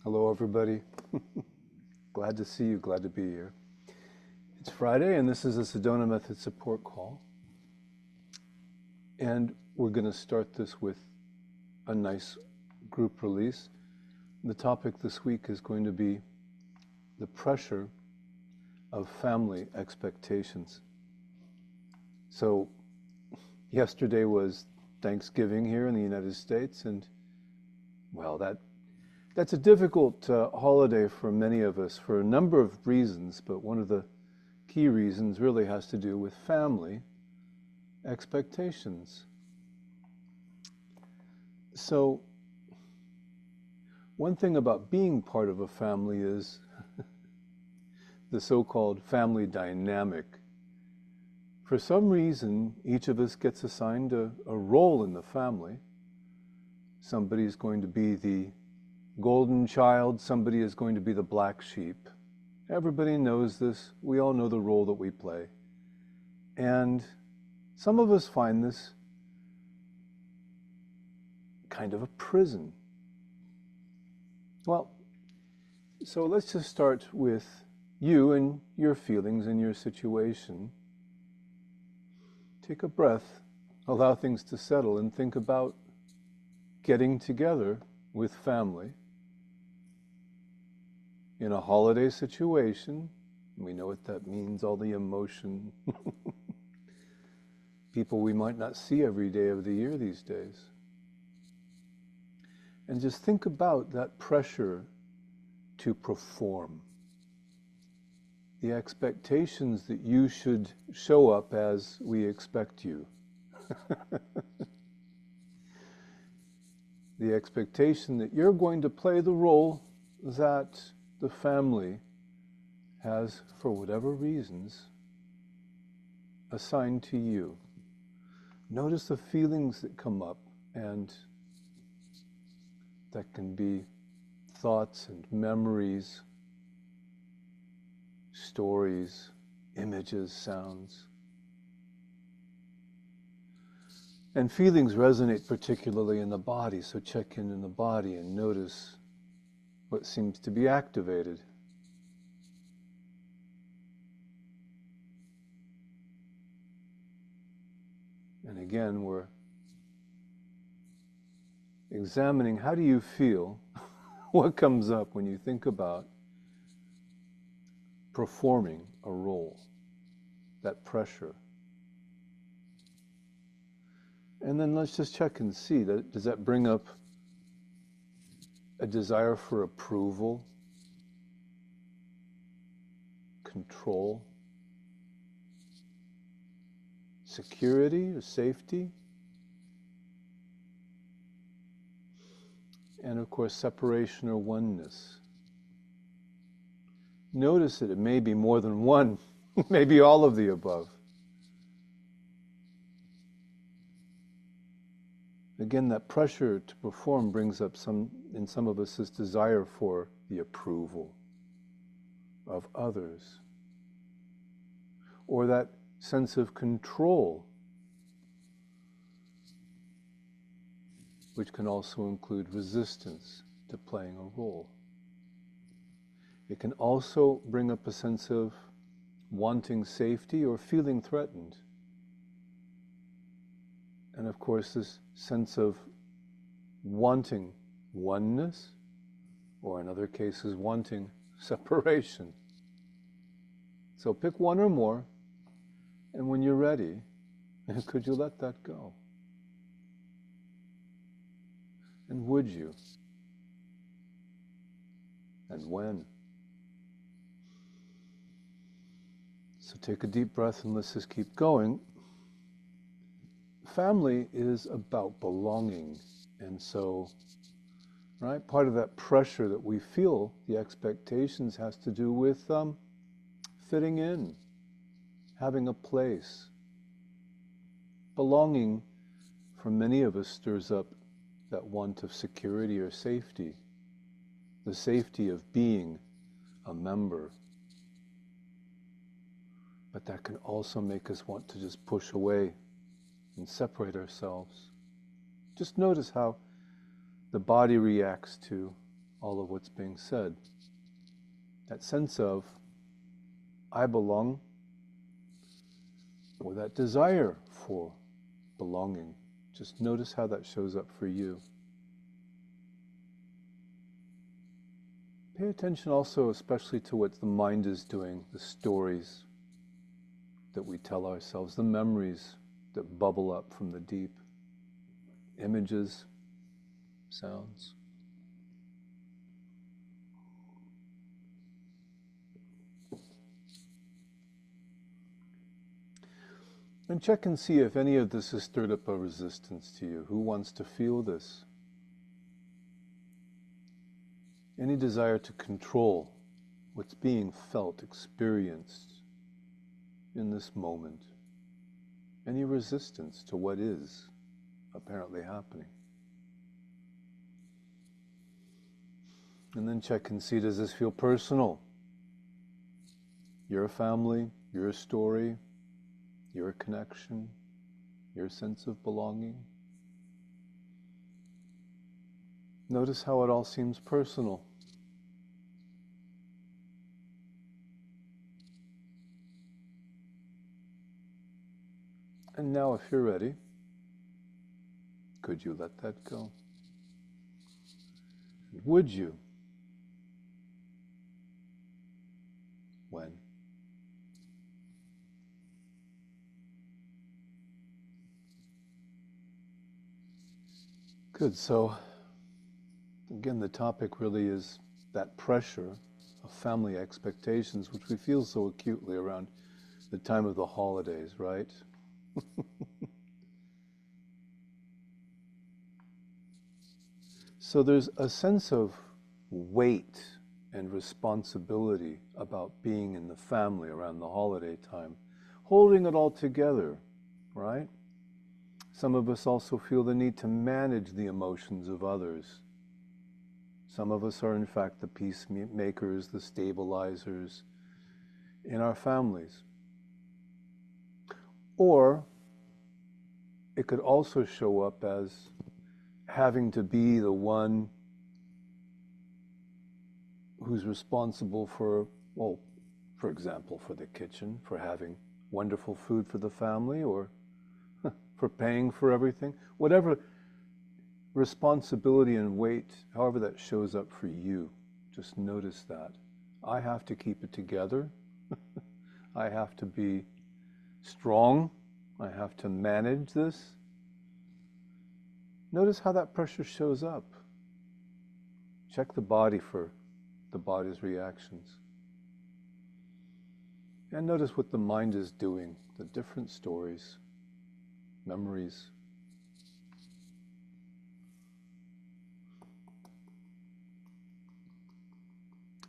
Hello, everybody. Glad to see you, glad to be here. It's Friday, and this is a Sedona Method support call. And we're going to start this with a nice group release. The topic this week is going to be the pressure of family expectations. So, yesterday was Thanksgiving here in the United States, and, well, that's a difficult holiday for many of us for a number of reasons, but one of the key reasons really has to do with family expectations. So, one thing about being part of a family is the so-called family dynamic. For some reason, each of us gets assigned a role in the family. Somebody's going to be the golden child, somebody is going to be the black sheep. Everybody knows this. We all know the role that we play. And some of us find this kind of a prison. Well, so let's just start with you and your feelings and your situation. Take a breath, allow things to settle, and think about getting together with family in a holiday situation. We know what that means, all the emotion. People we might not see every day of the year these days. And just think about that pressure to perform. The expectations that you should show up as we expect you. The expectation that you're going to play the role that the family has, for whatever reasons, assigned to you. Notice the feelings that come up, and that can be thoughts and memories, stories, images, sounds. And feelings resonate particularly in the body, so check in the body and notice what seems to be activated. And again, we're examining, how do you feel? What comes up when you think about performing a role? That pressure. And then let's just check and see, does that bring up a desire for approval, control, security or safety, and of course separation or oneness. Notice that it may be more than one, maybe all of the above. Again, that pressure to perform brings up in some of us this desire for the approval of others, or that sense of control, which can also include resistance to playing a role. It can also bring up a sense of wanting safety or feeling threatened. And of course, this sense of wanting oneness, or in other cases, wanting separation. So pick one or more, and when you're ready, could you let that go? And would you? And when? So take a deep breath and let's just keep going. Family is about belonging, and so, right, part of that pressure that we feel, the expectations, has to do with fitting in, having a place. Belonging, for many of us, stirs up that want of security or safety, the safety of being a member. But that can also make us want to just push away and separate ourselves. Just notice how the body reacts to all of what's being said. That sense of, I belong, or that desire for belonging. Just notice how that shows up for you. Pay attention also especially to what the mind is doing, the stories that we tell ourselves, the memories that bubble up from the deep, images, sounds. And check and see if any of this has stirred up a resistance to you. Who wants to feel this? Any desire to control what's being felt, experienced in this moment? Any resistance to what is apparently happening? And then check and see, does this feel personal? Your family, your story, your connection, your sense of belonging. Notice how it all seems personal. And now, if you're ready, could you let that go? Would you? When? Good. So, again, the topic really is that pressure of family expectations, which we feel so acutely around the time of the holidays, right? So there's a sense of weight and responsibility about being in the family around the holiday time, holding it all together, right? Some of us also feel the need to manage the emotions of others. Some of us are in fact the peacemakers, the stabilizers in our families. Or it could also show up as having to be the one who's responsible for, well, for example, for the kitchen, for having wonderful food for the family, or for paying for everything. Whatever responsibility and weight, however that shows up for you, just notice that. I have to keep it together. I have to be strong. I have to manage this. Notice how that pressure shows up. Check the body for the body's reactions. And notice what the mind is doing, the different stories, memories.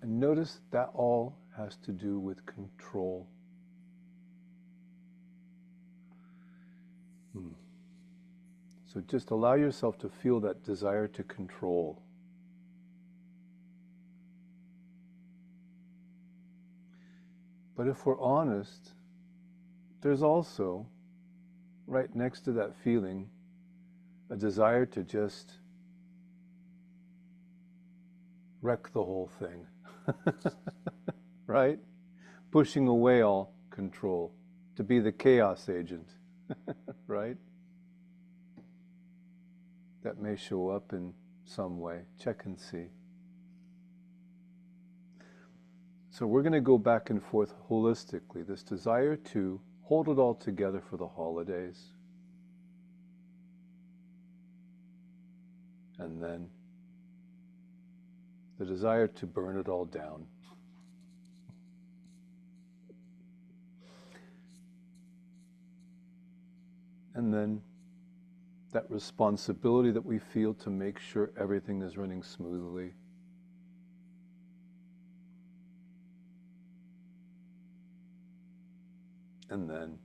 And notice that all has to do with control. So just allow yourself to feel that desire to control. But if we're honest, there's also, right next to that feeling, a desire to just wreck the whole thing. Right? Pushing away all control, to be the chaos agent. Right? That may show up in some way. Check and see. So we're going to go back and forth holistically. This desire to hold it all together for the holidays. And then the desire to burn it all down. And then that responsibility that we feel to make sure everything is running smoothly. And then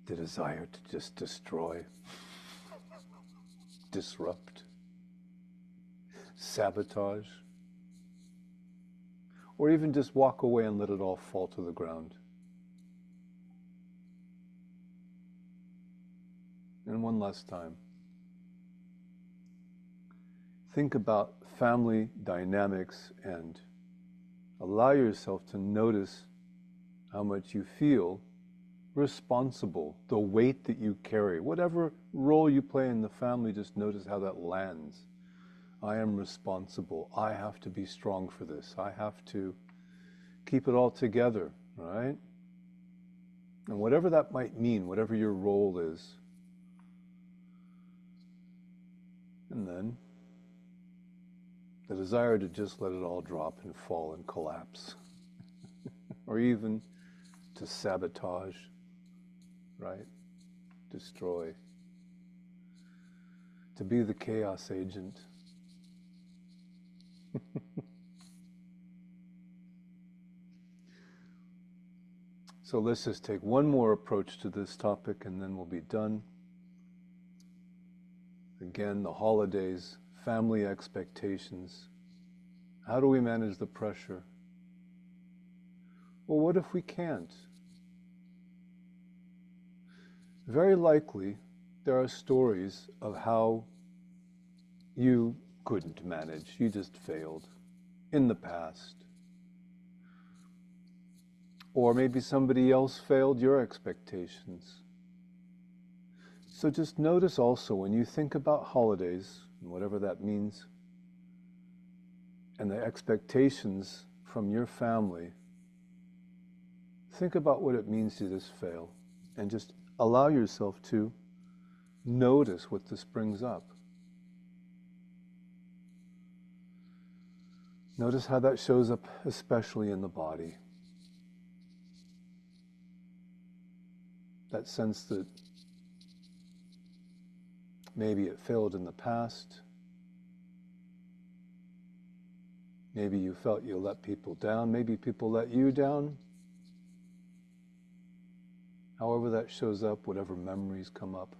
the desire to just destroy, disrupt, sabotage, or even just walk away and let it all fall to the ground. And one last time. think about family dynamics and allow yourself to notice how much you feel responsible, the weight that you carry, whatever role you play in the family, just notice how that lands. I am responsible. I have to be strong for this. I have to keep it all together, right? And whatever that might mean, whatever your role is. And then the desire to just let it all drop and fall and collapse. Or even to sabotage, right? Destroy. To be the chaos agent. So let's just take one more approach to this topic and then we'll be done. Again, the holidays, family expectations. How do we manage the pressure? Well, what if we can't? Very likely, there are stories of how you couldn't manage, you just failed in the past. Or maybe somebody else failed your expectations. So just notice also when you think about holidays, and whatever that means, and the expectations from your family, think about what it means to just fail, and just allow yourself to notice what this brings up. Notice how that shows up, especially in the body. That sense that maybe it failed in the past. Maybe you felt you let people down. Maybe people let you down. However that shows up, whatever memories come up.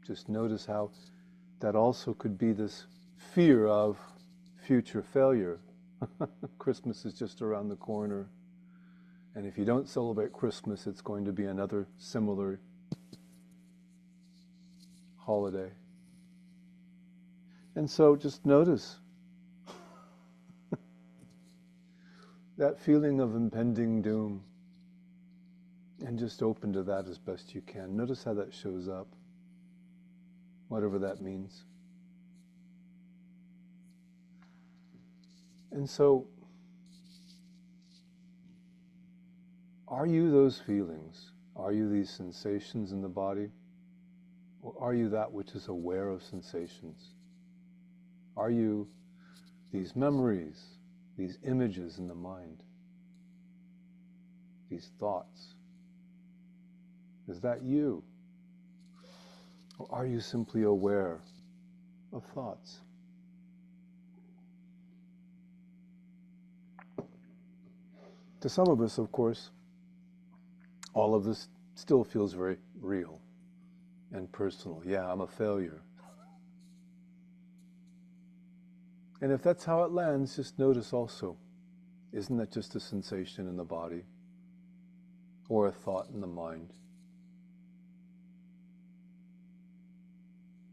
Just notice how that also could be this fear of future failure. Christmas is just around the corner. And if you don't celebrate Christmas, it's going to be another similar holiday. And so just notice that feeling of impending doom and just open to that as best you can. Notice how that shows up, whatever that means. And so, are you those feelings? Are you these sensations in the body? Or are you that which is aware of sensations? Are you these memories, these images in the mind, these thoughts? Is that you? Or are you simply aware of thoughts? To some of us, of course, all of this still feels very real and personal. Yeah, I'm a failure. And if that's how it lands, just notice also, isn't that just a sensation in the body or a thought in the mind?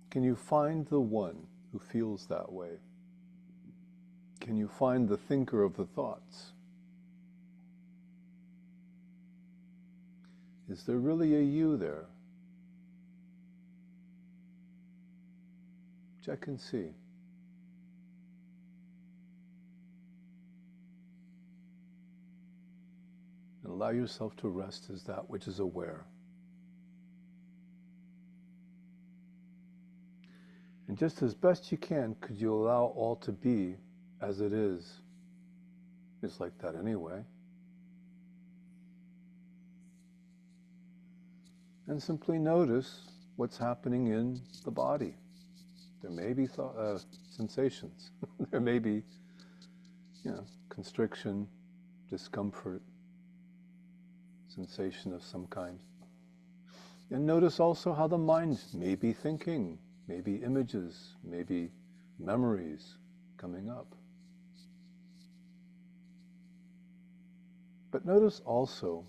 Can you find the one who feels that way? Can you find the thinker of the thoughts? Is there really a you there? Check and see. And allow yourself to rest as that which is aware. And just as best you can, could you allow all to be as it is? It's like that anyway. And simply notice what's happening in the body. There may be sensations. There may be, constriction, discomfort, sensation of some kind. And notice also how the mind may be thinking, maybe images, maybe memories coming up. But notice also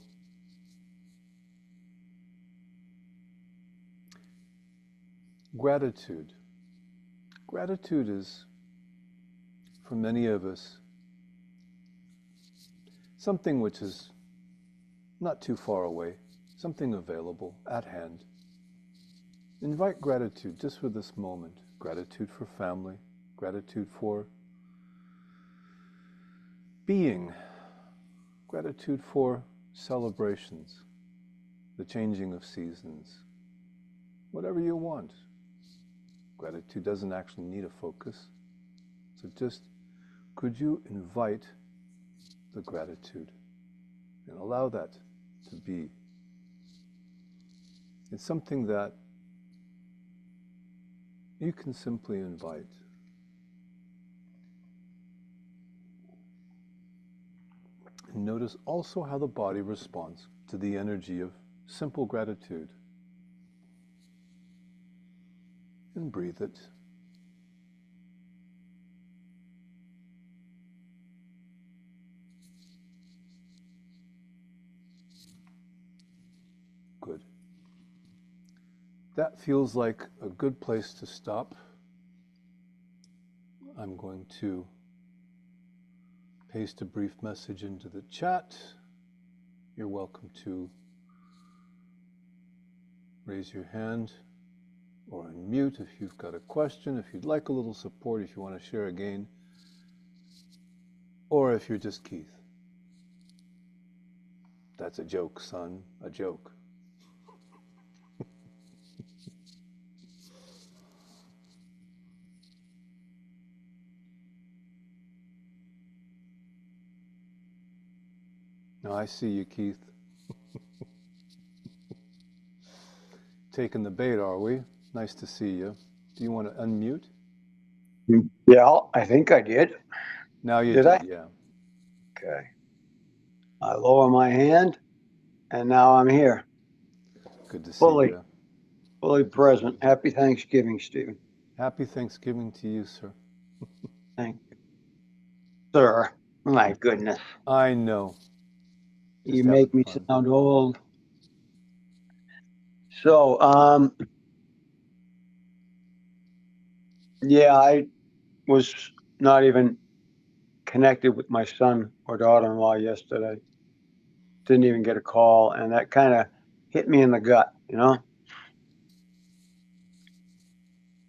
gratitude. Gratitude is, for many of us, something which is not too far away, something available at hand. Invite gratitude just for this moment. Gratitude for family, gratitude for being, gratitude for celebrations, the changing of seasons, whatever you want. Gratitude doesn't actually need a focus. So just, could you invite the gratitude and allow that to be? It's something that you can simply invite. And notice also how the body responds to the energy of simple gratitude. And breathe it. Good. That feels like a good place to stop. I'm going to paste a brief message into the chat. You're welcome to raise your hand or unmute if you've got a question, if you'd like a little support, if you want to share again, or if you're just Keith. That's a joke, son, a joke. Now I see you, Keith. Taking the bait, are we? Nice to see you. Do you want to unmute? Yeah, I think I did. Now you Did I? yeah. Okay. I lower my hand, and now I'm here. Good to see Fully you. Good present. Happy Thanksgiving, Stephen. Happy Thanksgiving to you, sir. Thank you. Sir, my goodness. I know. Just You make me fun. sound old. So, yeah, I was not even connected with my son or daughter-in-law yesterday. Didn't even get a call, and that kind of hit me in the gut, you know?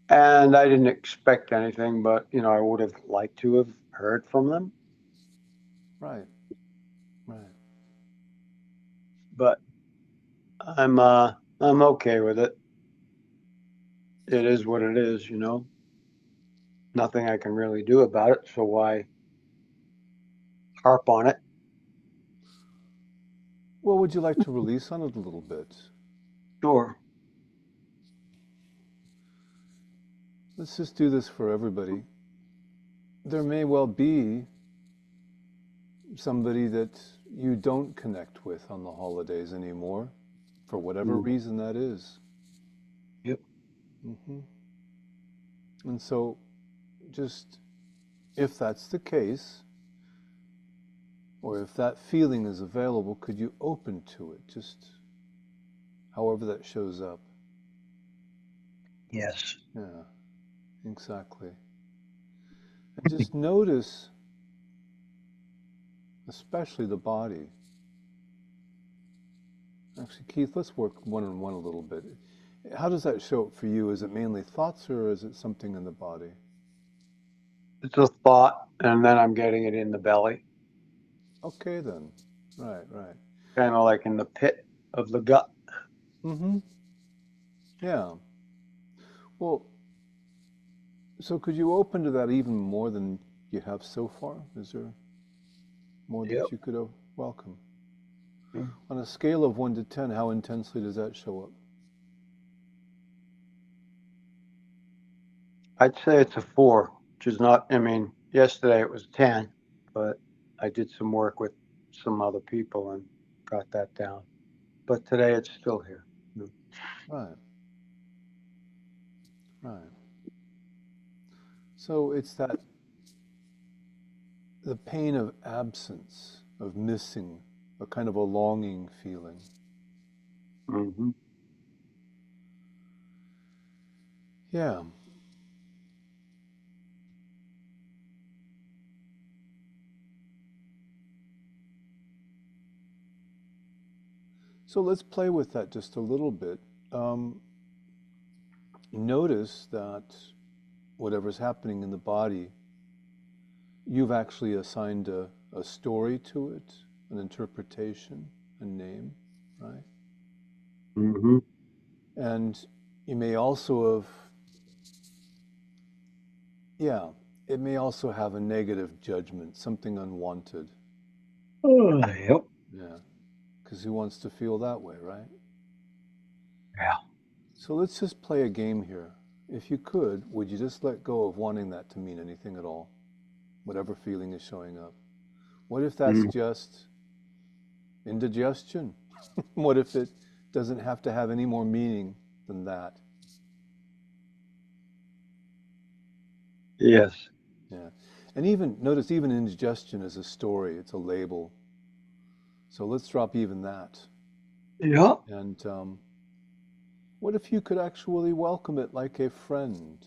And I didn't expect anything, but, you know, I would have liked to have heard from them. Right. But I'm okay with it. It is what it is, you know. Nothing I can really do about it, so why harp on it? Well, would you like to release on it a little bit? Sure. Let's just do this for everybody. There may well be somebody that you don't connect with on the holidays anymore, for whatever reason that is. Yep. And so, just if that's the case, or if that feeling is available, could you open to it, just however that shows up? Yes. Yeah, exactly. And just notice, especially the body. Actually, Keith, let's work one-on-one a little bit. How does that show up for you? Is it mainly thoughts, or is it something in the body? It's a thought, and then I'm getting it in the belly. Okay, then. Right. Kind of like in the pit of the gut. Yeah. Well, so could you open to that even more than you have so far? Is there more Yep. that you could welcome? On a scale of 1 to 10, how intensely does that show up? I'd say it's a 4, which is not, I mean, yesterday it was 10, but I did some work with some other people and got that down. But today it's still here. Right. So it's that the pain of absence, of missing, a kind of a longing feeling. Yeah. So let's play with that just a little bit. Um, Notice that whatever's happening in the body, you've actually assigned a story to it, an interpretation, a name, right? Mm-hmm. And you may also have, yeah, it may also have a negative judgment, something unwanted. Oh, yep. Yeah, because who wants to feel that way, right? Yeah. So let's just play a game here. If you could, would you just let go of wanting that to mean anything at all? Whatever feeling is showing up. What if that's Mm. just indigestion? What if it doesn't have to have any more meaning than that? Yes. Yeah. And even notice even indigestion is a story, it's a label. So let's drop even that. Yeah. And what if you could actually welcome it like a friend?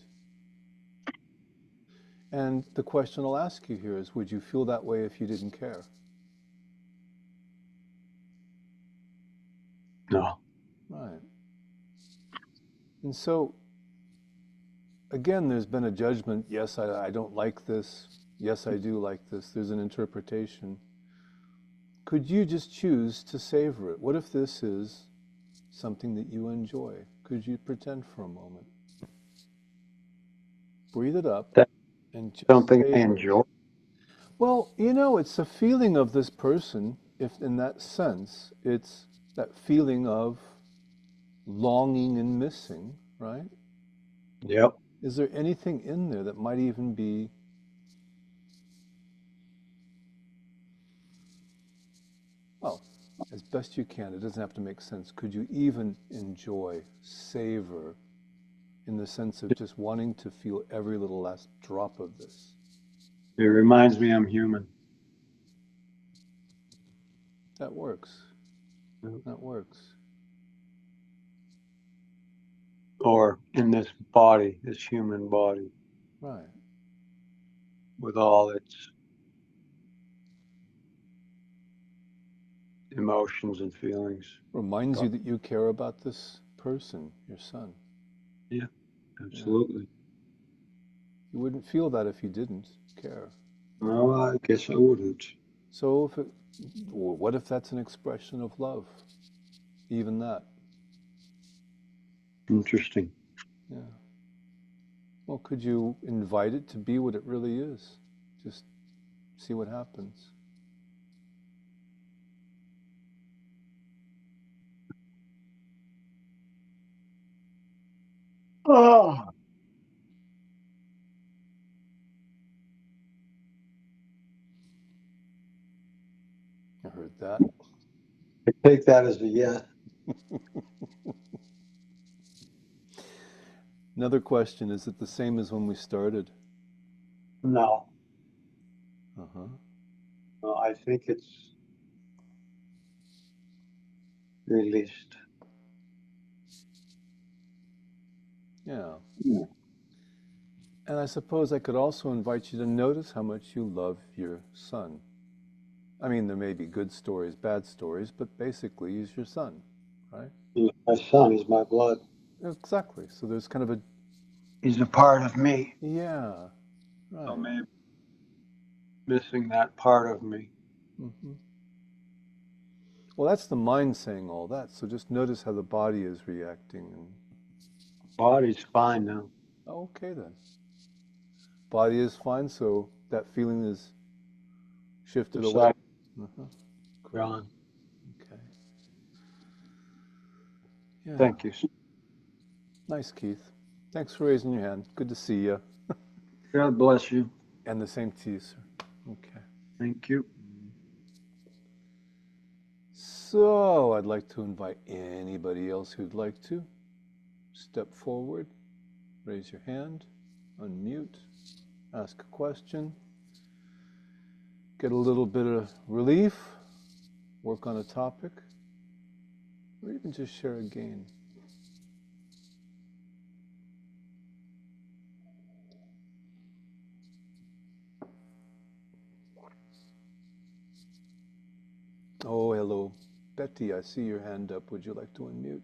And the question I'll ask you here is, would you feel that way if you didn't care? No. Right. And so, again, there's been a judgment. Yes, I don't like this. Yes, I do like this. There's an interpretation. Could you just choose to savor it? What if this is something that you enjoy? Could you pretend for a moment? Breathe it up That's and just something I savor it. enjoy. Well, it's a feeling of this person, if in that sense, it's that feeling of longing and missing, right? Yep. Is there anything in there that might even be, well, as best you can, it doesn't have to make sense. Could you even enjoy, savor, in the sense of just wanting to feel every little last drop of this? It reminds me I'm human. That works. That works. Or in this body, this human body, Right. with all its emotions and feelings. Reminds you that you care about this person, your son. Yeah, Yeah. absolutely. You wouldn't feel that if you didn't care. Well, I guess I wouldn't. So if it, or what if that's an expression of love? Even that. Interesting. Yeah. Well, could you invite it to be what it really is? Just see what happens. Oh, I heard that. I take that as a yes. Another question, is it the same as when we started? No, Uh-huh. no, I think it's released. Yeah. Yeah. And I suppose I could also invite you to notice how much you love your son. I mean, there may be good stories, bad stories, but basically he's your son, right? He's my son, he's my blood. Exactly. So there's kind of a, He's a part of me. yeah, So right. maybe missing that part of me. Hmm. Well, that's the mind saying all that. So just notice how the body is reacting. And Body's fine now. okay, then. Body is fine, so that feeling is shifted away. Subside, Uh-huh. Great. John. Okay. Yeah. Thank you. Nice, Keith. Thanks for raising your hand. Good to see you. God bless you. And the same to you, sir. Okay. Thank you. So I'd like to invite anybody else who'd like to step forward, raise your hand, unmute, ask a question, get a little bit of relief, work on a topic, or even just share a gain. Oh, hello. Betty, I see your hand up. Would you like to unmute?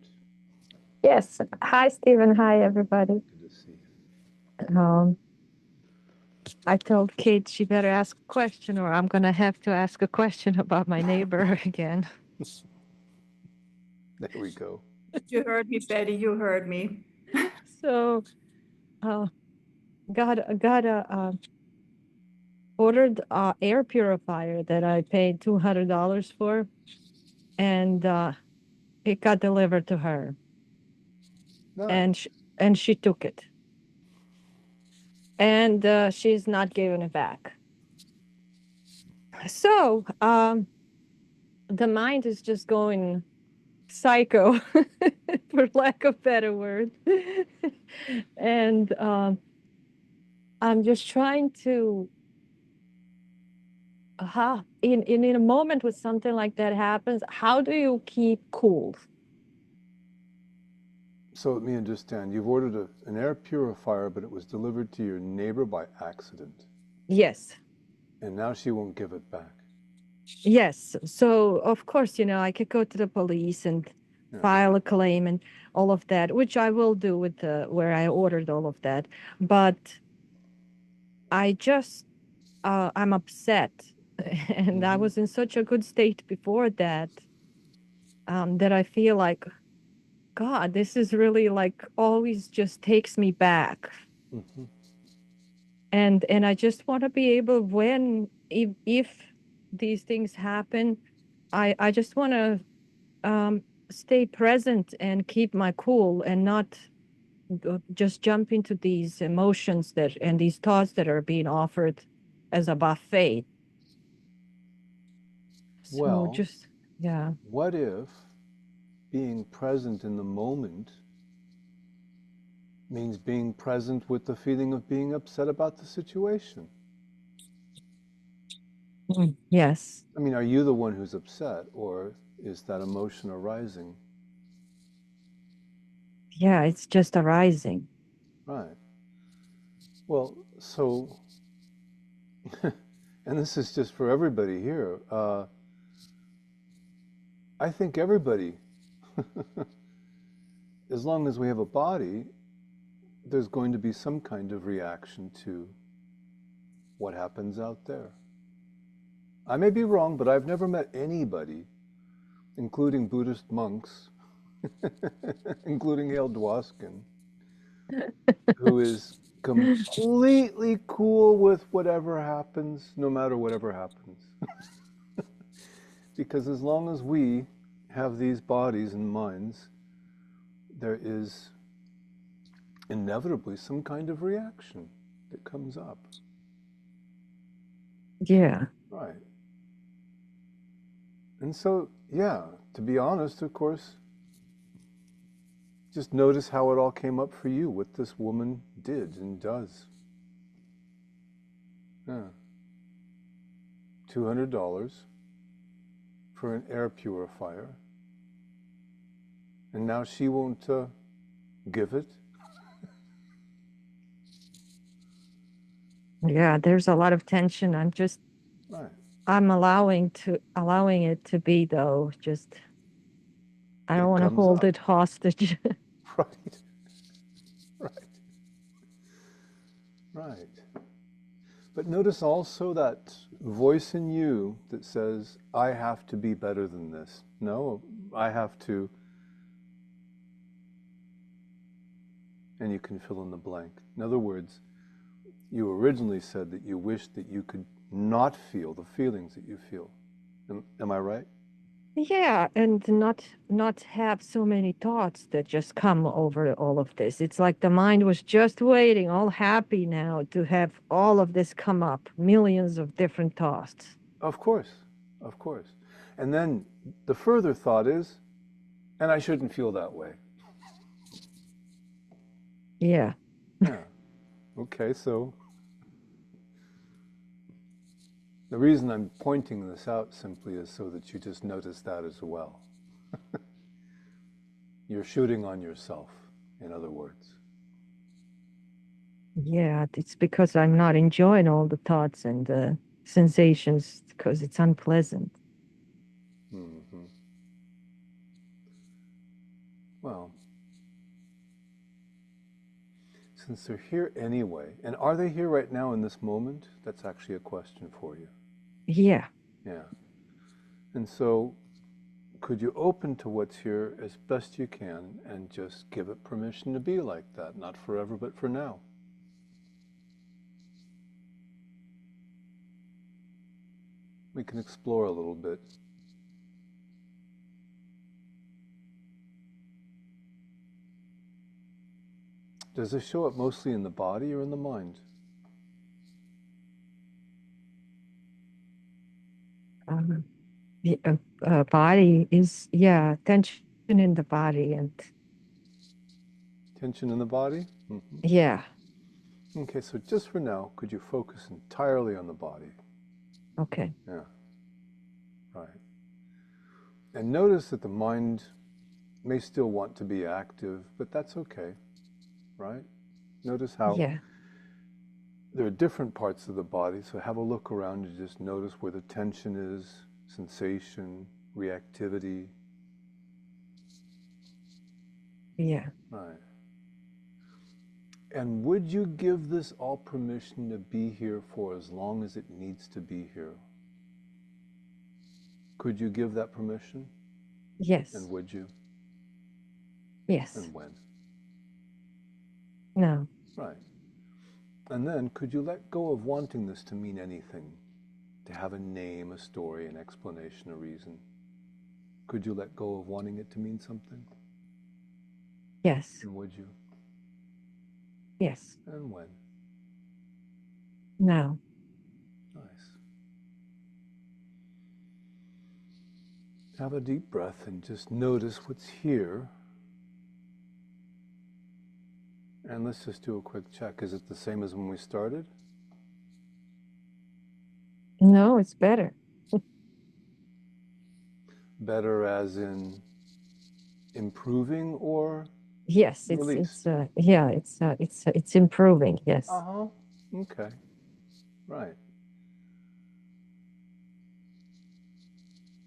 Yes. Hi, Stephen. Hi, everybody. Good to see you. Um, I told Kate she better ask a question, or I'm going to have to ask a question about my neighbor again. There we go. You heard me, Betty. You heard me. So, got ordered a air purifier that I paid $200 for, and it got delivered to her, and Nice. and she took it, and she's not giving it back. So, the mind is just going psycho, for lack of better word. And I'm just trying to, in a moment when something like that happens, how do you keep cool? So let me understand. You've ordered an air purifier, but it was delivered to your neighbor by accident. Yes. And now she won't give it back. Yes. So, of course, I could go to the police and file a claim and all of that, which I will do with where I ordered all of that. But I just, I'm upset. And I was in such a good state before that, that I feel like, God, this is really like always just takes me back. Mm-hmm. And I just want to be able, if these things happen, I just want to stay present and keep my cool and not just jump into these emotions and these thoughts that are being offered as a buffet. So Well, just, yeah. what if being present in the moment means being present with the feeling of being upset about the situation? Yes. I mean, are you the one who's upset, or is that emotion arising? Yeah, it's just arising. Right. Well, so, and this is just for everybody here. I think everybody, as long as we have a body, there's going to be some kind of reaction to what happens out there. I may be wrong, but I've never met anybody, including Buddhist monks, including Hale Dwoskin, who is completely cool with whatever happens, no matter whatever happens. Because as long as we have these bodies and minds, there is inevitably some kind of reaction that comes up. Yeah. Right. And so, yeah, to be honest, of course, just notice how it all came up for you, what this woman did and does. Yeah. $200 for an air purifier. And now she won't give it. Yeah, there's a lot of tension. Right. I'm allowing it to be, though. Just, I don't want to hold it hostage. Right. Right. Right. But notice also that voice in you that says, I have to be better than this. No, I have to. And you can fill in the blank. In other words, you originally said that you wished that you could not feel the feelings that you feel. Am I right? Yeah, and not have so many thoughts that just come over all of this. It's like the mind was just waiting, all happy now to have all of this come up, millions of different thoughts. Of course, of course. And then the further thought is, and I shouldn't feel that way. Yeah. Yeah. Okay, so the reason I'm pointing this out simply is so that you just notice that as well. You're shooting on yourself, in other words. Yeah, it's because I'm not enjoying all the thoughts and the sensations because it's unpleasant. Mm-hmm. Well, since they're here anyway, and are they here right now in this moment? That's actually a question for you. Yeah. Yeah. And so, could you open to what's here as best you can and just give it permission to be like that? Not forever, but for now. We can explore a little bit. Does this show up mostly in the body or in the mind? The body is, yeah, tension in the body, and Tension in the body? Mm-hmm. yeah. Okay, so just for now, could you focus entirely on the body? Okay. Yeah. Right. And notice that the mind may still want to be active, but that's okay, right? Notice how Yeah. there are different parts of the body, so have a look around and just notice where the tension is, sensation, reactivity. Yeah. Right. And would you give this all permission to be here for as long as it needs to be here? Could you give that permission? Yes. And would you? Yes. And when? No. Right. And then could you let go of wanting this to mean anything? To have a name, a story, an explanation, a reason? Could you let go of wanting it to mean something? Yes. And would you? Yes. And when? No. Nice. Have a deep breath and just notice what's here. And let's just do a quick check. Is it the same as when we started? No, it's better. Better as in improving or Yes, released? yeah, it's improving. Yes. Uh-huh. Okay. Right.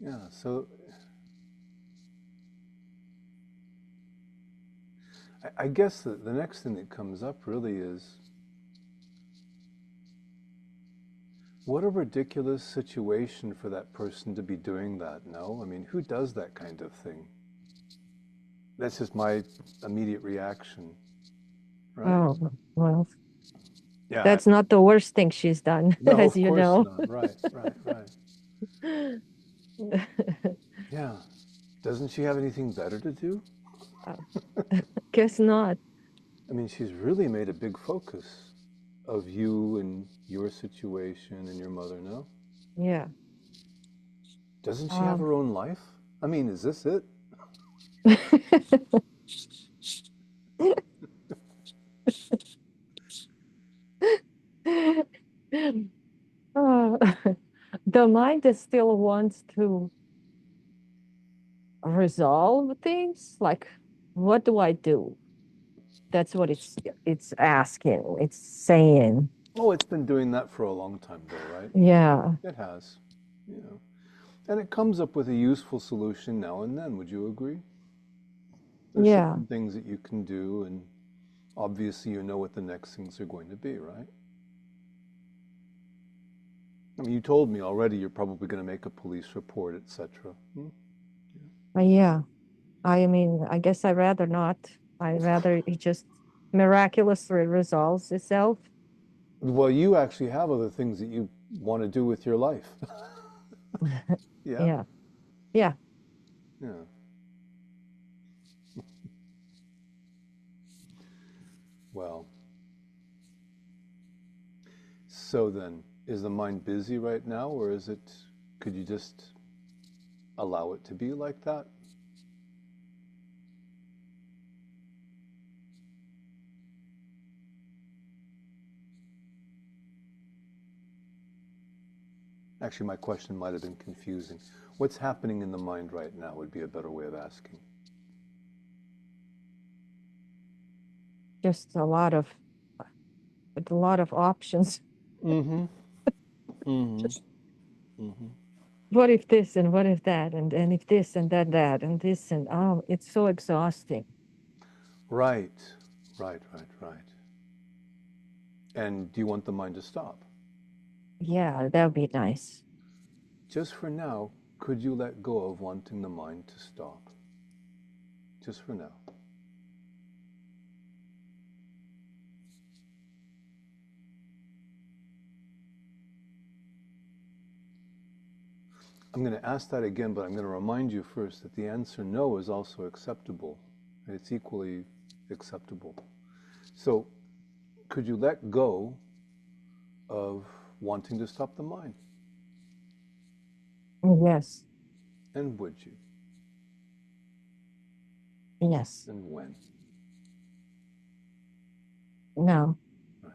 Yeah, so I guess the next thing that comes up really is, what a ridiculous situation for that person to be doing that, no? I mean, who does that kind of thing? That's just my immediate reaction, right? Oh, well, Yeah. that's not the worst thing she's done, No, as of you course know. not. Right. Yeah. Doesn't she have anything better to do? Guess not. I mean, she's really made a big focus of you and your situation and your mother, no? Yeah. Doesn't she have her own life? I mean, is this it? The mind is still wants to resolve things. Like, what do I do? That's what it's asking. It's saying. Oh, it's been doing that for a long time, though, right? Yeah. It has. You know. And it comes up with a useful solution now and then. Would you agree? There's Yeah. certain things that you can do, and obviously you know what the next things are going to be, right? I mean, you told me already you're probably going to make a police report, etc. Yeah. I mean, I guess I'd rather not. I'd rather it just miraculously resolves itself. Well, you actually have other things that you want to do with your life. Yeah. Yeah. Yeah. Yeah. Well, so then, is the mind busy right now, or is it, could you just allow it to be like that? Actually, my question might have been confusing. What's happening in the mind right now would be a better way of asking. Just a lot of options. Mm-hmm. Mm-hmm. Mm-hmm. what if this and what if that and if this and that and this and oh, it's so exhausting. Right. And do you want the mind to stop? Yeah, that would be nice. Just for now, could you let go of wanting the mind to stop? Just for now. I'm going to ask that again, but I'm going to remind you first that the answer no is also acceptable. It's equally acceptable. So, could you let go of wanting to stop the mind? Yes. And would you? Yes. And when? No. Right.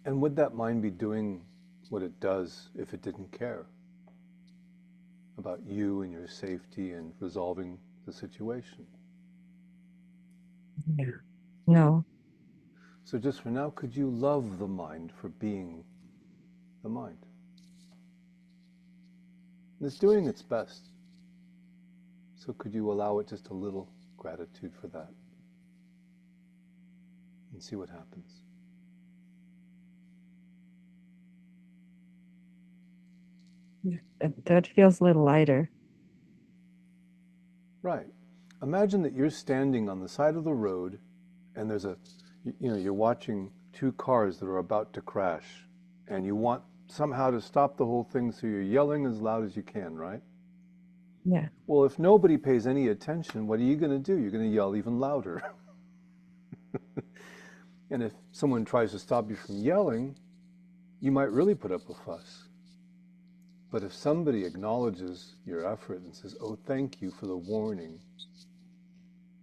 And would that mind be doing what it does if it didn't care about you and your safety and resolving the situation? Yeah. No. So just for now, could you love the mind for being the mind? And it's doing its best. So could you allow it just a little gratitude for that? And see what happens. That feels a little lighter. Right. Imagine that you're standing on the side of the road and there's you're watching two cars that are about to crash and you want somehow to stop the whole thing, so you're yelling as loud as you can, right? Yeah. Well, if nobody pays any attention, what are you going to do? You're going to yell even louder. And if someone tries to stop you from yelling, you might really put up a fuss. But if somebody acknowledges your effort and says, oh, thank you for the warning,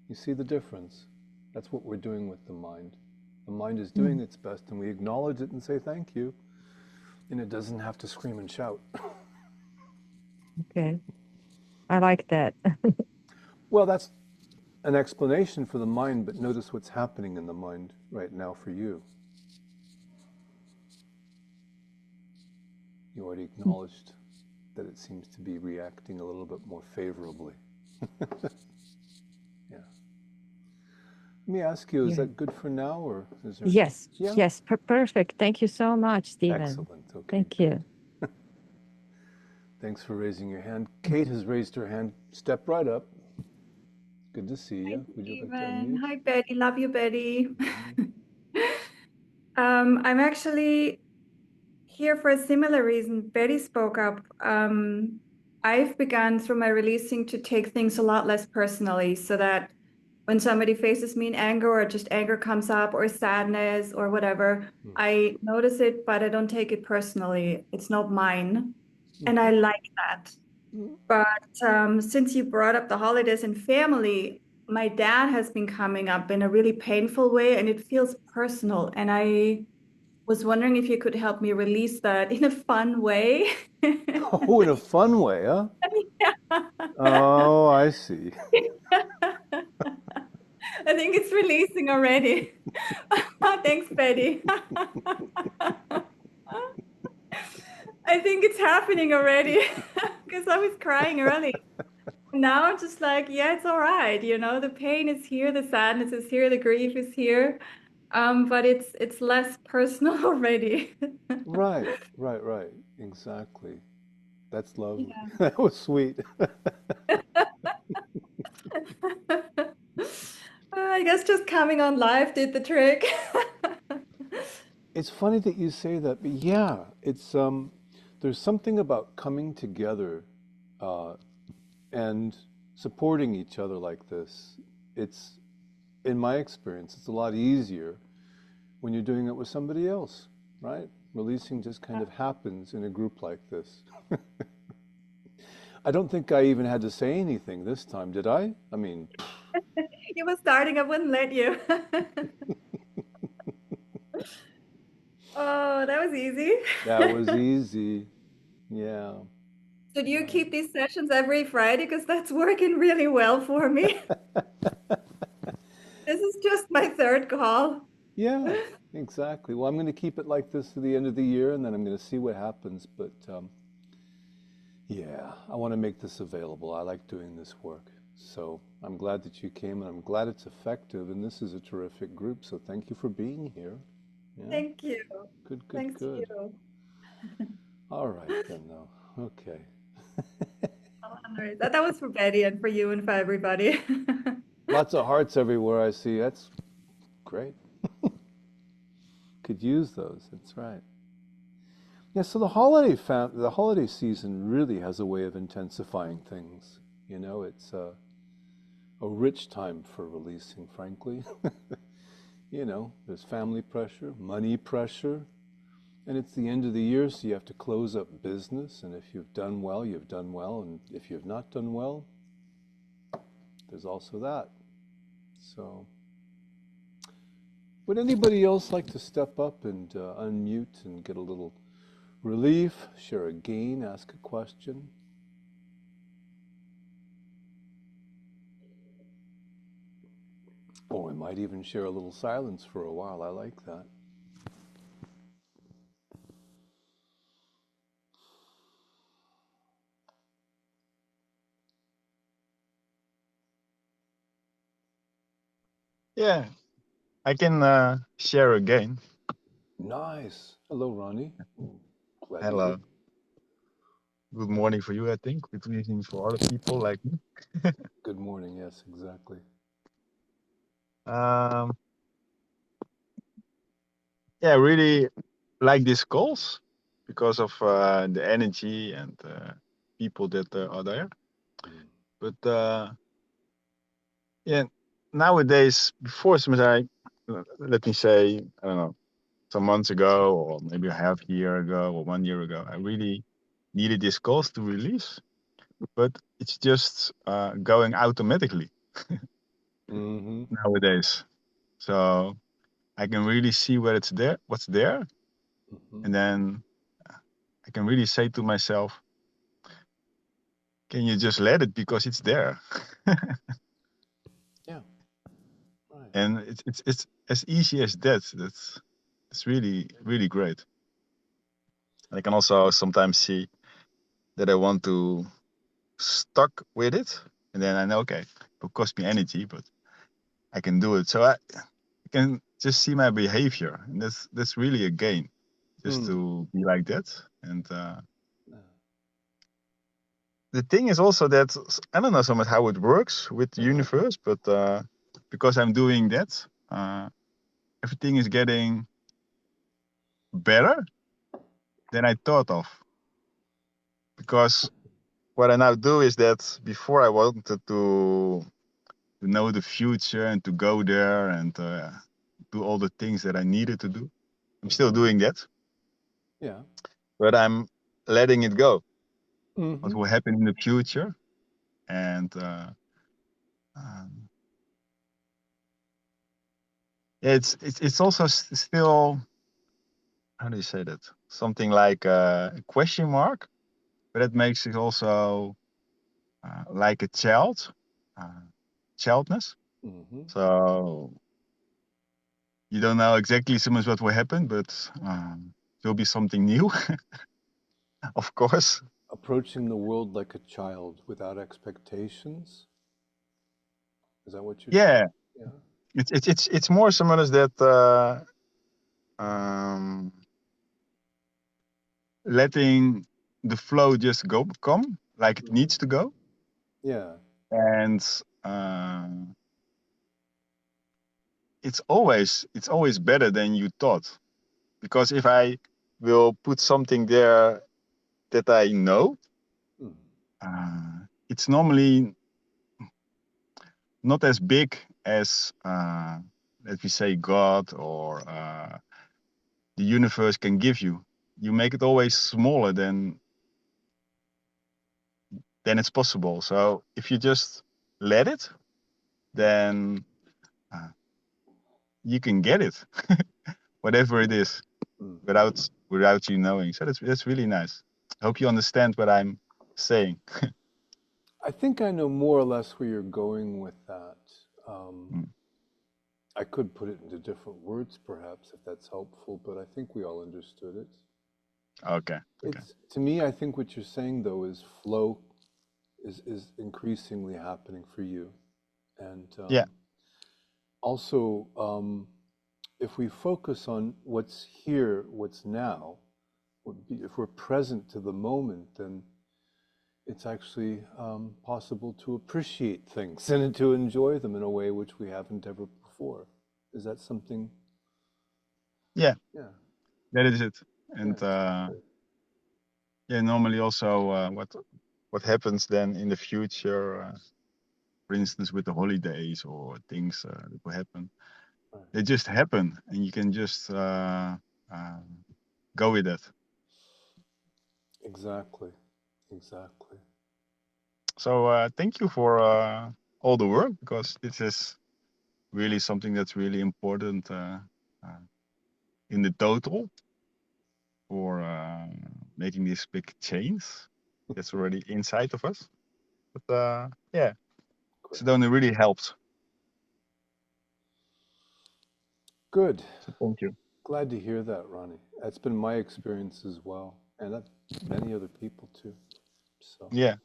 you see the difference? That's what we're doing with the mind. The mind is doing its best, and we acknowledge it and say thank you, and it doesn't have to scream and shout. Okay. I like that. Well, that's an explanation for the mind, but notice what's happening in the mind right now for you. You already acknowledged that it seems to be reacting a little bit more favorably. Yeah. Let me ask you, is that good for now, or is there? Yes. Yeah? Yes. Perfect. Thank you so much, Stephen. Excellent. Okay. Thank you. Thanks for raising your hand. Kate has raised her hand. Step right up. Good to see you. Would you like to unmute? Hi, Betty. Love you, Betty. I'm actually here for a similar reason. Betty spoke up. I've begun through my releasing to take things a lot less personally, so that when somebody faces me in anger, or just anger comes up, or sadness or whatever, I notice it, but I don't take it personally. It's not mine. And I like that. But since you brought up the holidays and family, my dad has been coming up in a really painful way, and it feels personal. And I was wondering if you could help me release that in a fun way. Oh, in a fun way, huh? Yeah. Oh, I see. I think it's releasing already. Thanks, Betty. I think it's happening already because I was crying early. Now I'm just like, yeah, it's all right. The pain is here, the sadness is here, the grief is here. But it's less personal already. Right. Exactly. That's lovely. Yeah. That was sweet. I guess just coming on live did the trick. It's funny that you say that, but yeah, it's there's something about coming together and supporting each other like this. It's, in my experience, it's a lot easier when you're doing it with somebody else, right? Releasing just kind of happens in a group like this. I don't think I even had to say anything this time, did I? I mean, You were starting, I wouldn't let you. Oh, that was easy. that was easy. Yeah. So do you keep these sessions every Friday? Because that's working really well for me. This is just my third call. Yeah. Exactly. Well, I'm going to keep it like this to the end of the year, and then I'm going to see what happens. But yeah, I want to make this available. I like doing this work. So I'm glad that you came, and I'm glad it's effective. And this is a terrific group. So thank you for being here. Yeah. Thank you. Good, good, Thanks good. you. All right then, though. Okay. Oh, no, that was for Betty and for you and for everybody. Lots of hearts everywhere I see. That's great. Could use those. That's right. Yeah, so the holiday season really has a way of intensifying things. You know, it's a rich time for releasing, frankly. You know, there's family pressure, money pressure, and it's the end of the year, so you have to close up business. And if you've done well, you've done well. And if you've not done well, there's also that. So, would anybody else like to step up and unmute and get a little relief, share a gain, ask a question? Or we might even share a little silence for a while. I like that. Yeah, I can share again. Nice. Hello, Ronnie. Glad to hear. Hello. Good morning for you, I think. Good evening for other people like me. Good morning. Yes, exactly. Yeah, I really like these calls because of the energy and people that are there. But yeah, nowadays, before some let me say, I don't know, some months ago, or maybe a half year ago, or 1 year ago, I really needed these calls to release, but it's just going automatically nowadays. So I can really see what's there, and then I can really say to myself, can you just let it because it's there? Yeah. Right. And it's as easy as that. It's really, really great. And I can also sometimes see that I want to stuck with it, and then I know, okay, it will cost me energy, but I can do it. So I can just see my behavior, and that's really a gain, just to be like that. And the thing is also that I don't know so much how it works with the universe, but because I'm doing that, everything is getting better than I thought of. Because what I now do is that before I wanted to know the future and to go there and do all the things that I needed to do. I'm still doing that. Yeah. But I'm letting it go. Mm-hmm. What will happen in the future, and it's also still, how do you say that? Something like a question mark, but it makes it also like a childness. So you don't know exactly so much what will happen, but it will be something new, of course. Approaching the world like a child without expectations. Is that what you're saying? Yeah. It's more similar that letting the flow just come like it needs to go. Yeah. And it's always better than you thought, because if I will put something there that I know, it's normally not as big as let me say God or the universe can give you. You make it always smaller than it's possible. So if you just let it, then you can get it, whatever it is, without you knowing. So that's really nice. I hope you understand what I'm saying. I think I know more or less where you're going with that. I could put it into different words, perhaps, if that's helpful, but I think we all understood it. Okay. Okay. It's, to me, I think what you're saying, though, is flow is increasingly happening for you. And Yeah. also, if we focus on what's here, what's now, if we're present to the moment, then it's actually possible to appreciate things and to enjoy them in a way which we haven't ever before. Is that something? Yeah. Yeah. That is it. And Yeah, yeah, normally also what happens then in the future, for instance, with the holidays or things that will happen, right. they just happen, and you can just go with it. Exactly. Exactly. So thank you for all the work, because this is really something that's really important in the total for making this big change that's already inside of us. But yeah, Great. Sedona really helps. Good. So thank you. Glad to hear that, Ronnie. That's been my experience as well, and that many other people too. So Yeah.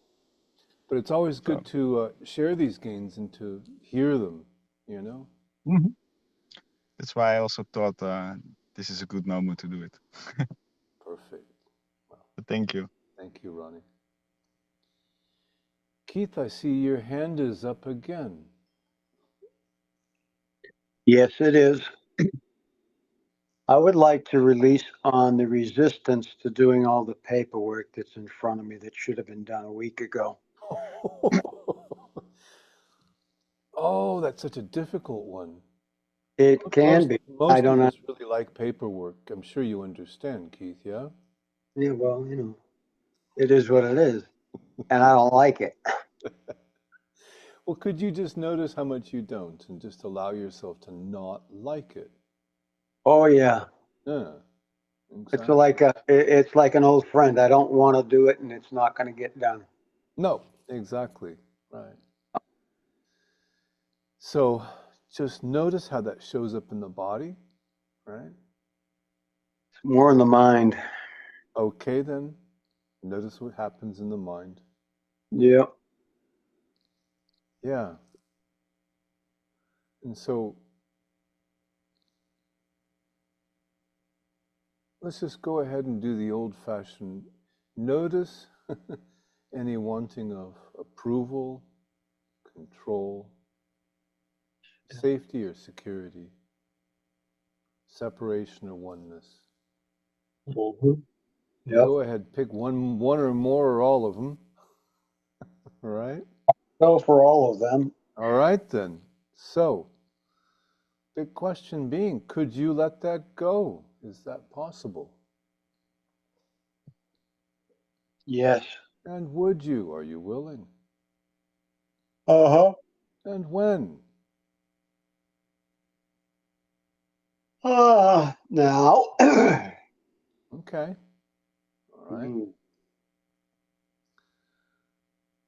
but it's always So good to share these gains and to hear them, you know? mhm. That's why I also thought this is a good moment to do it. Perfect. Well, But thank you. thank you, Ronnie. Keith, I see your hand is up again. Yes, it is. I would like to release on the resistance to doing all the paperwork that's in front of me that should have been done a week ago. Oh, that's such a difficult one. It can Most be. I most don't of know. us really like paperwork. I'm sure you understand, Keith, yeah? Yeah, well, it is what it is, and I don't like it. Well, could you just notice how much you don't and just allow yourself to not like it? Oh yeah, Yeah, it's exactly. it's like an old friend. I don't want to do it, and it's not going to get done. No, exactly. Right. So just notice how that shows up in the body, right? It's more in the mind. Okay, then notice what happens in the mind. Yeah. Yeah. And so let's just go ahead and do the old fashioned notice any wanting of approval, control, safety or security, separation or oneness. Mm-hmm. And Yep. go ahead, pick one or more or all of them. All right. Go for all of them. All right then. So, big question being, could you let that go? Is that possible? Yes. And would you? Are you willing? Uh-huh. And when? Now. Okay. All right. Mm.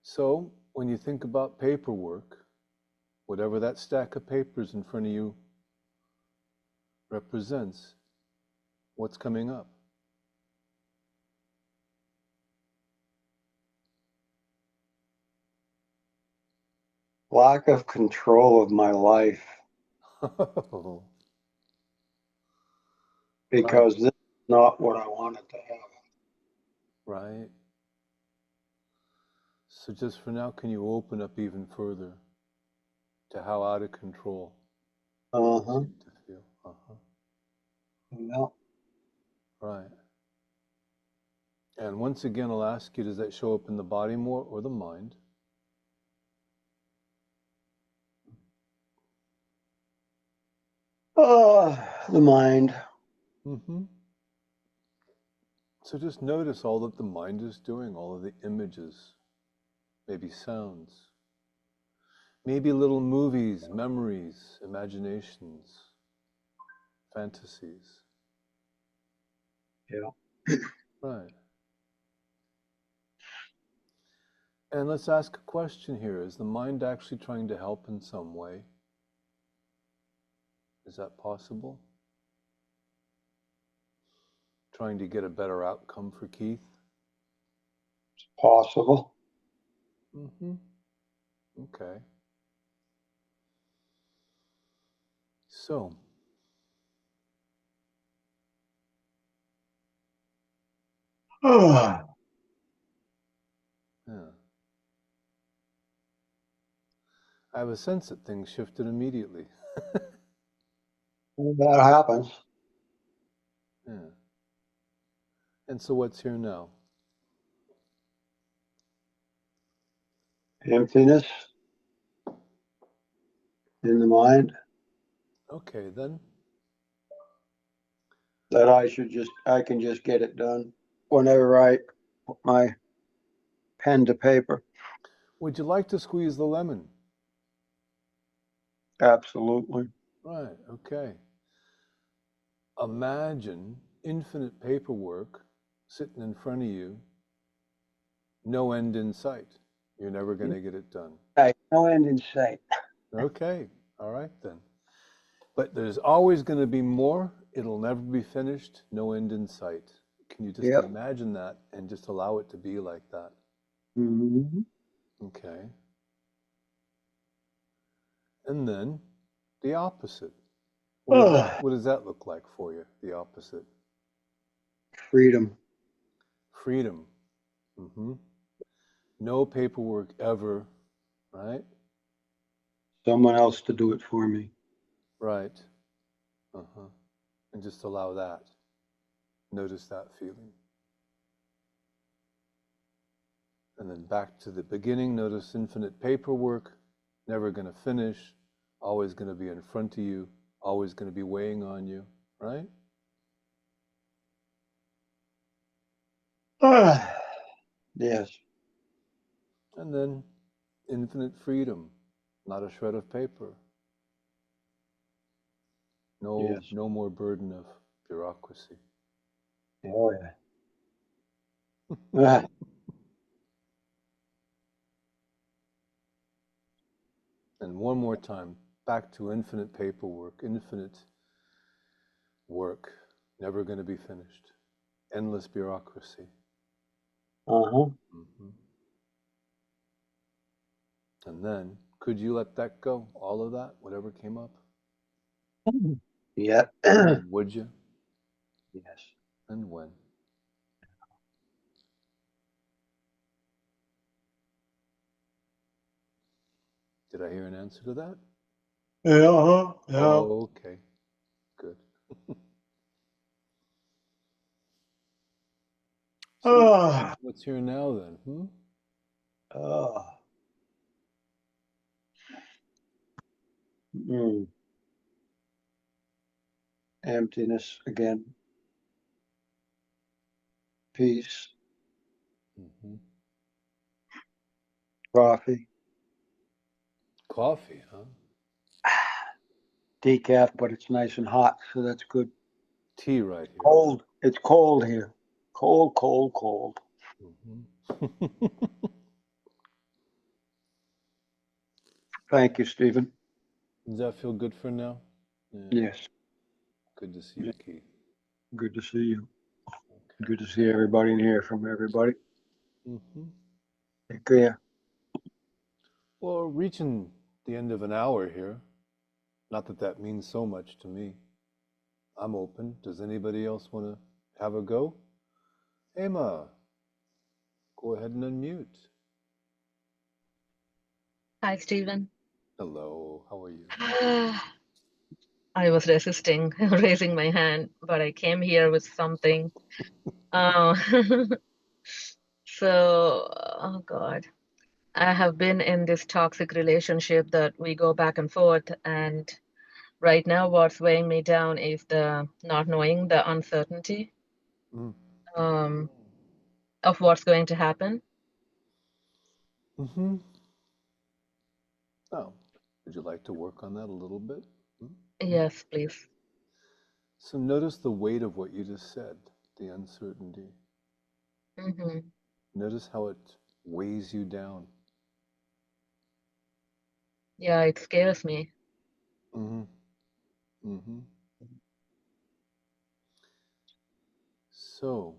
So, when you think about paperwork, whatever that stack of papers in front of you represents, what's coming up? Lack of control of my life, Oh, right, because this is not what I wanted to have. right. So just for now, can you open up even further to how out of control you Uh-huh. seem to feel? Uh-huh. Well, Right. And once again, I'll ask you, does that show up in the body more or the mind? the mind. Mm-hmm. So just notice all that the mind is doing, all of the images, maybe sounds, maybe little movies, memories, imaginations, fantasies. Yeah. Right. And let's ask a question here. Is the mind actually trying to help in some way? Is that possible? Trying to get a better outcome for Keith? It's possible. Mm-hmm. Okay. So, That yeah. I have a sense that things shifted immediately. happens. Yeah. And so what's here now? Emptiness in the mind Okay, then. that I can just get it done whenever I put my pen to paper. Would you like to squeeze the lemon? Absolutely. Right, okay. Imagine infinite paperwork sitting in front of you, no end in sight. You're never going to get it done. Hey, no end in sight. Okay, all right then. But there's always going to be more. It'll never be finished, no end in sight. Can you just Yep. imagine that and just allow it to be like that? Mm-hmm. Okay. And then the opposite. What does that look like for you, the opposite? Freedom. Freedom. Mm-hmm. No paperwork ever, right? Someone else to do it for me. Right. Uh-huh. And just allow that. Notice that feeling. And then back to the beginning, notice infinite paperwork, never going to finish, always going to be in front of you, always going to be weighing on you, right? Yes. And then infinite freedom, not a shred of paper. Yes. No more burden of bureaucracy. Oh, yeah. And one more time, back to infinite paperwork, infinite work, never going to be finished. Endless bureaucracy. Uh-huh. Mm-hmm. And then, could you let that go? All of that, whatever came up? Yeah. Would you? Yes. And when? Did I hear an answer to that? Yeah. Yeah. Okay, good. So, what's here now then? Emptiness again. Peace. Mm-hmm. Coffee. Coffee, huh? Decaf, but it's nice and hot, so that's good. Tea right here. Cold. It's cold here. Cold, cold, cold. Mm-hmm. Thank you, Stephen. Does that feel good for now? Yeah. Yes. Good to see you, Keith. Good to see you. Okay. Good to see everybody and hear from everybody. Mm-hmm. Take care. Well, reaching the end of an hour here. Not that that means so much to me. I'm open. Does anybody else want to have a go? Emma, go ahead and unmute. Hi, Stephen. Hello, how are you? I was resisting raising my hand, but I came here with something. Uh, oh God, I have been in this toxic relationship that we go back and forth, and right now what's weighing me down is the not knowing, the uncertainty Mm. of what's going to happen. Mm-hmm. Oh, would you like to work on that a little bit? Yes, please. So notice the weight of what you just said, the uncertainty. Mm-hmm. Notice how it weighs you down. Yeah, it scares me. Mm-hmm. Mm-hmm. So,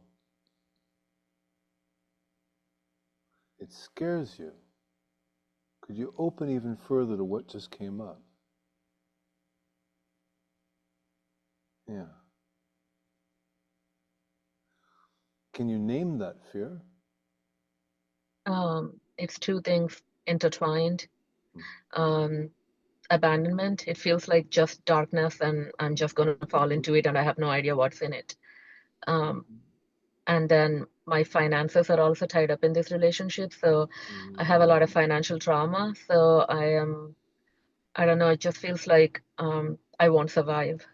it scares you. Could you open even further to what just came up? Yeah. Can you name that fear? It's two things intertwined. Abandonment, it feels like just darkness and I'm just going to fall into it and I have no idea what's in it. And then my finances are also tied up in this relationship. So I have a lot of financial trauma. So I don't know, it just feels like I won't survive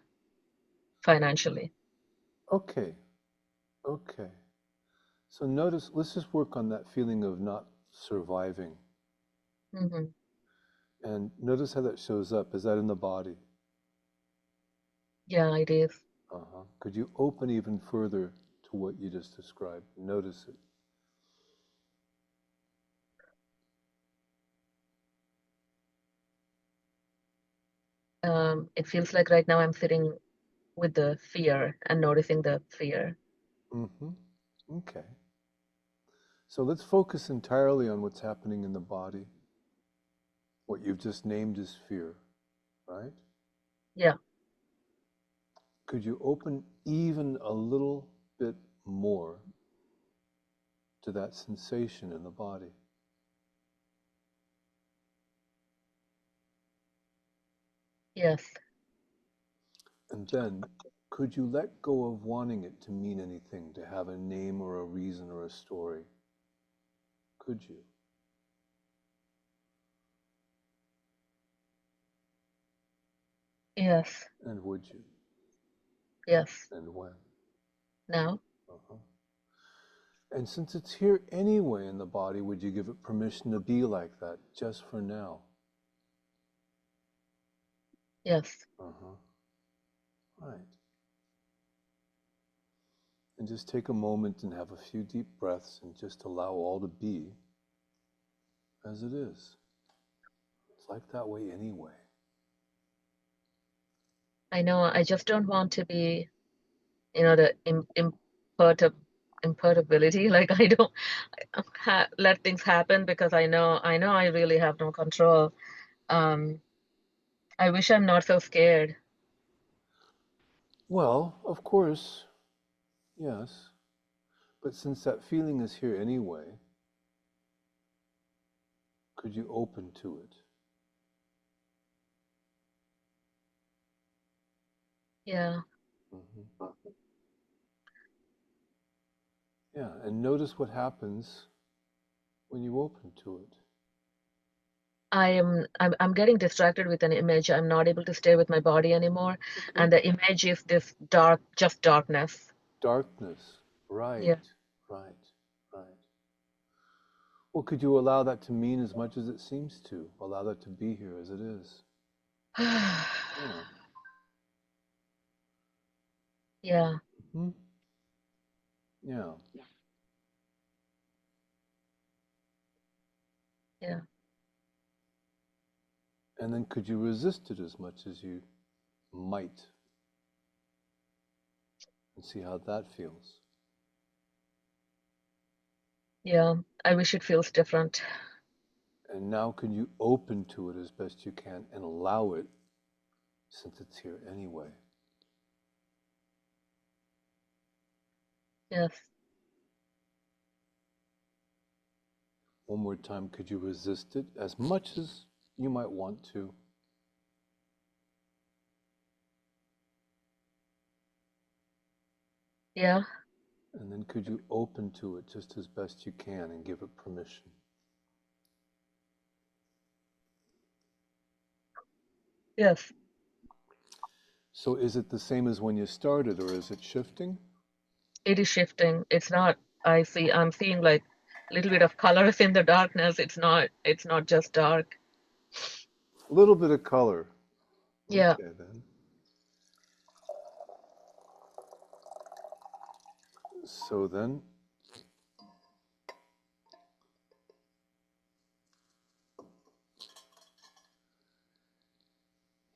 financially. Okay. Okay. So notice, let's just work on that feeling of not surviving. Mm-hmm. And notice how that shows up. Is that in the body? Yeah, it is. Uh-huh. Could you open even further to what you just described? Notice it. It feels like right now I'm sitting with the fear and noticing the fear. Mm-hmm. Okay. So let's focus entirely on what's happening in the body. What you've just named is fear, right? Yeah. Could you open even a little bit more to that sensation in the body? Yes. And then, could you let go of wanting it to mean anything, to have a name or a reason or a story? Could you? Yes. And would you? Yes. And when? Now? Uh-huh. And since it's here anyway in the body, would you give it permission to be like that just for now? Yes. Uh-huh. Right. And just take a moment and have a few deep breaths and just allow all to be as it is. It's like that way anyway. I know, I just don't want to be, the imperturbability. Like I don't let things happen because I know I really have no control. I wish I'm not so scared. Well, of course, yes. But since that feeling is here anyway, could you open to it? Yeah. Mm-hmm. Yeah, and notice what happens when you open to it. I'm getting distracted with an image. I'm not able to stay with my body anymore. Okay. And the image is this just darkness. Darkness. Right, Yeah. right, right. Well, could you allow that to mean as much as it seems to? Allow that to be here as it is. Yeah. Yeah. Mm-hmm. Yeah. Yeah. And then could you resist it as much as you might? And see how that feels. Yeah. I wish it feels different. And now can you open to it as best you can and allow it, since it's here anyway. Yes. One more time, could you resist it as much as you might want to? Yeah. And then could you open to it just as best you can and give it permission? Yes. So is it the same as when you started, or is it shifting? It is shifting. It's not, I'm seeing like a little bit of colors in the darkness. It's not just dark. A little bit of color. Yeah. Okay, then. So then,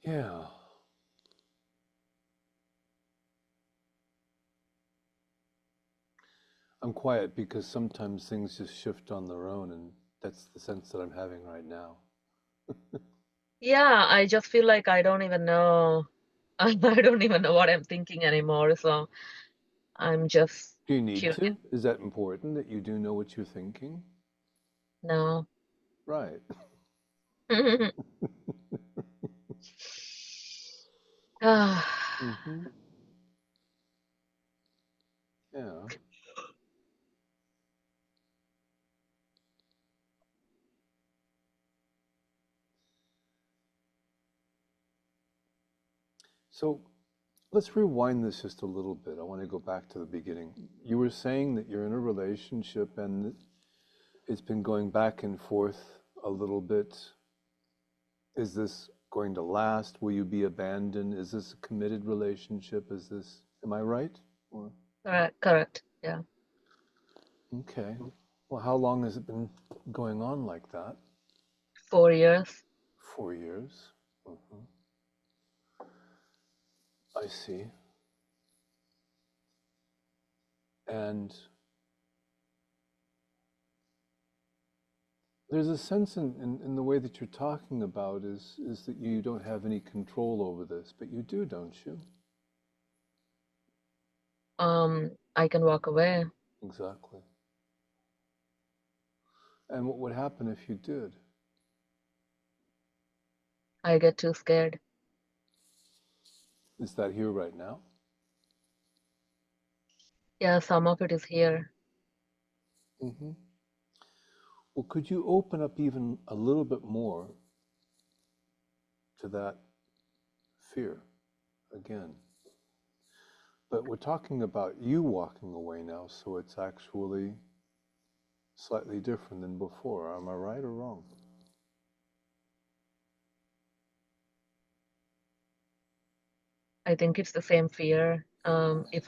yeah. I'm quiet because sometimes things just shift on their own, and that's the sense that I'm having right now. Yeah, I just feel like I don't even know. I don't even know what I'm thinking anymore. So I'm just Do you need curious to? Is that important that you do know what you're thinking? now. Right. Mm-hmm. Yeah. So let's rewind this just a little bit. I want to go back to the beginning. You were saying that you're in a relationship and that it's been going back and forth a little bit. Is this going to last? Will you be abandoned? Is this a committed relationship? Is this, am I right? Or, Correct. Yeah. okay. Well, how long has it been going on like that? 4 years. 4 years. Mhm. I see. And there's a sense in the way that you're talking about is that you don't have any control over this, but you do, don't you? I can walk away. Exactly. And what would happen if you did? I get too scared. Is that here right now? Yeah, some of it is here. Mm-hmm. Well, could you open up even a little bit more to that fear again? But we're talking about you walking away now, so it's actually slightly different than before. Am I right or wrong? I think it's the same fear. If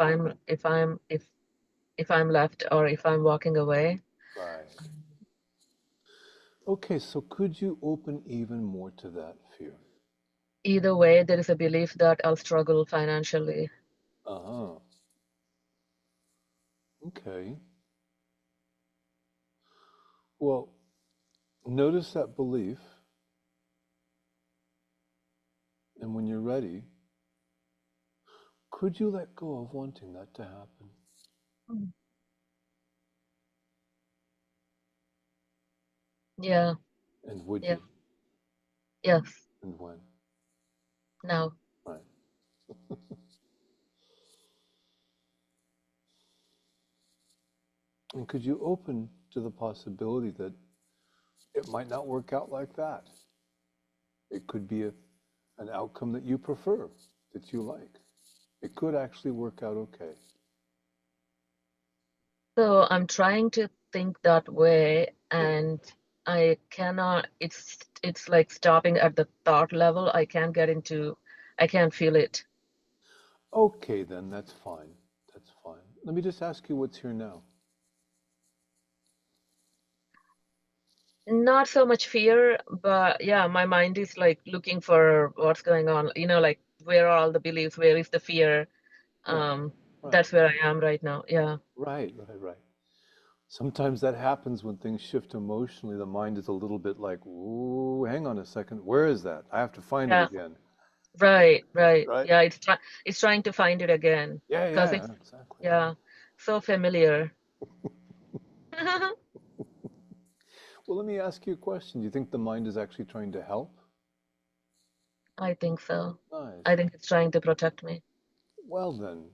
I'm left or if I'm walking away. Right. Okay, so could you open even more to that fear? Either way, there is a belief that I'll struggle financially. Uh-huh. Okay. Well, notice that belief, and when you're ready, could you let go of wanting that to happen? Yeah, And would yeah, you? yes, And when? now. Right. And could you open to the possibility that it might not work out like that? It could be an outcome that you prefer, that you like. It could actually work out okay. So I'm trying to think that way, and I cannot, it's like stopping at the thought level. I can't feel it. Okay, then, that's fine. That's fine. Let me just ask you what's here now. Not so much fear, but yeah, my mind is like looking for what's going on. Like where are all the beliefs? Where is the fear? Right, That's where I am right now. Yeah. right. Sometimes that happens when things shift emotionally. The mind is a little bit like, ooh, hang on a second. Where is that? I have to find it Yeah. again. Right. Right? Yeah, it's trying to find it again because Yeah, it's exactly. yeah, so familiar. Well, let me ask you a question. Do you think the mind is actually trying to help? I think so. I Nice. think it's trying to protect me. Well, then,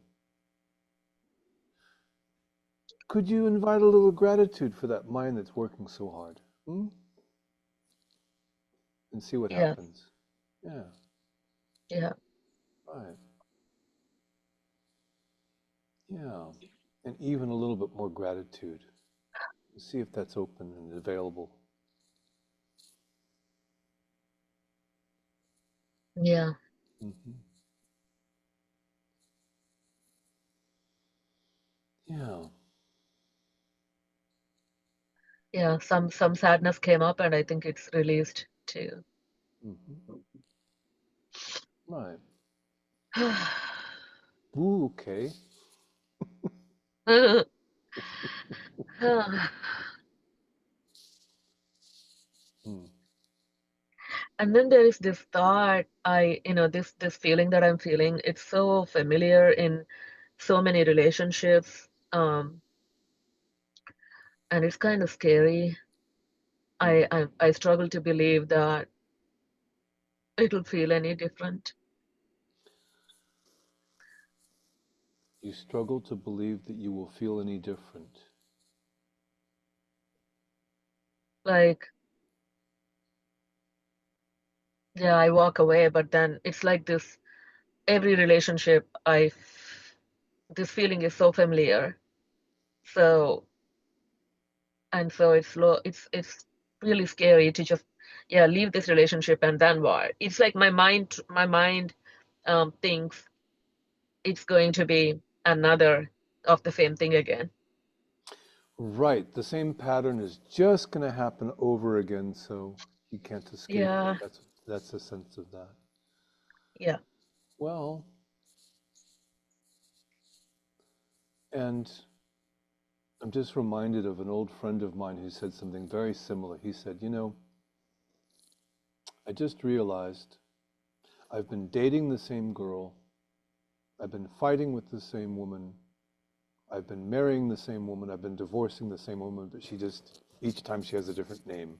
could you invite a little gratitude for that mind that's working so hard? Hmm? And see what Yes. happens. Yeah, Yeah. right. Yeah. And even a little bit more gratitude. See if that's open and available. Yeah. Hmm. Yeah. Yeah. Some sadness came up and I think it's released too. Hmm. Right. Ooh, okay. Hmm. And then there is this thought, this feeling that I'm feeling, it's so familiar in so many relationships, and it's kind of scary. I struggle to believe that it'll feel any different. You struggle to believe that you will feel any different. Like, yeah, I walk away, but then it's like this, every relationship, this feeling is so familiar. So, and so it's really scary to just, yeah, leave this relationship and then what? It's like my mind thinks it's going to be another of the same thing again. Right. The same pattern is just going to happen over again, so you can't escape it. Yeah, That's the sense of that. yeah, Well, and I'm just reminded of an old friend of mine who said something very similar. He said, I just realized I've been dating the same girl, I've been fighting with the same woman, I've been marrying the same woman, I've been divorcing the same woman, but each time she has a different name.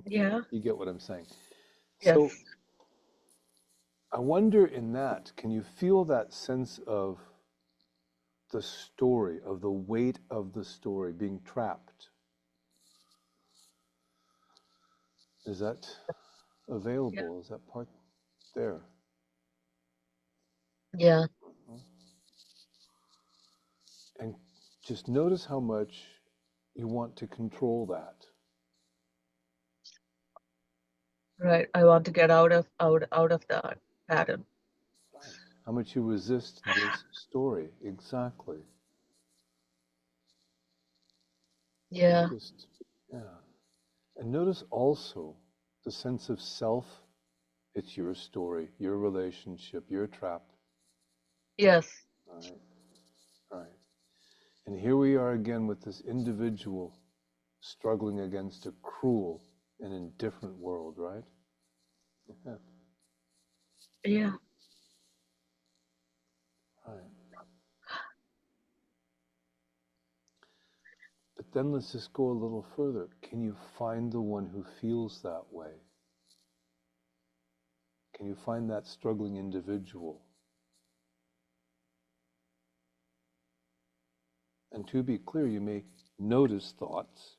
yeah, You get what I'm saying? yes, So I wonder in that, can you feel that sense of the story, of the weight of the story being trapped? Is that yeah, available? Is that part there? yeah, And just notice how much you want to control that. right. I want to get out of that pattern. Right. How much you resist this story. Exactly. Yeah, Just, yeah. And notice also the sense of self. It's your story, your relationship, your trap. yes, Right. Right. And here we are again with this individual struggling against a cruel and indifferent world, right? Yeah. yeah, Right. But then let's just go a little further. Can you find the one who feels that way? Can you find that struggling individual? And to be clear, you may notice thoughts.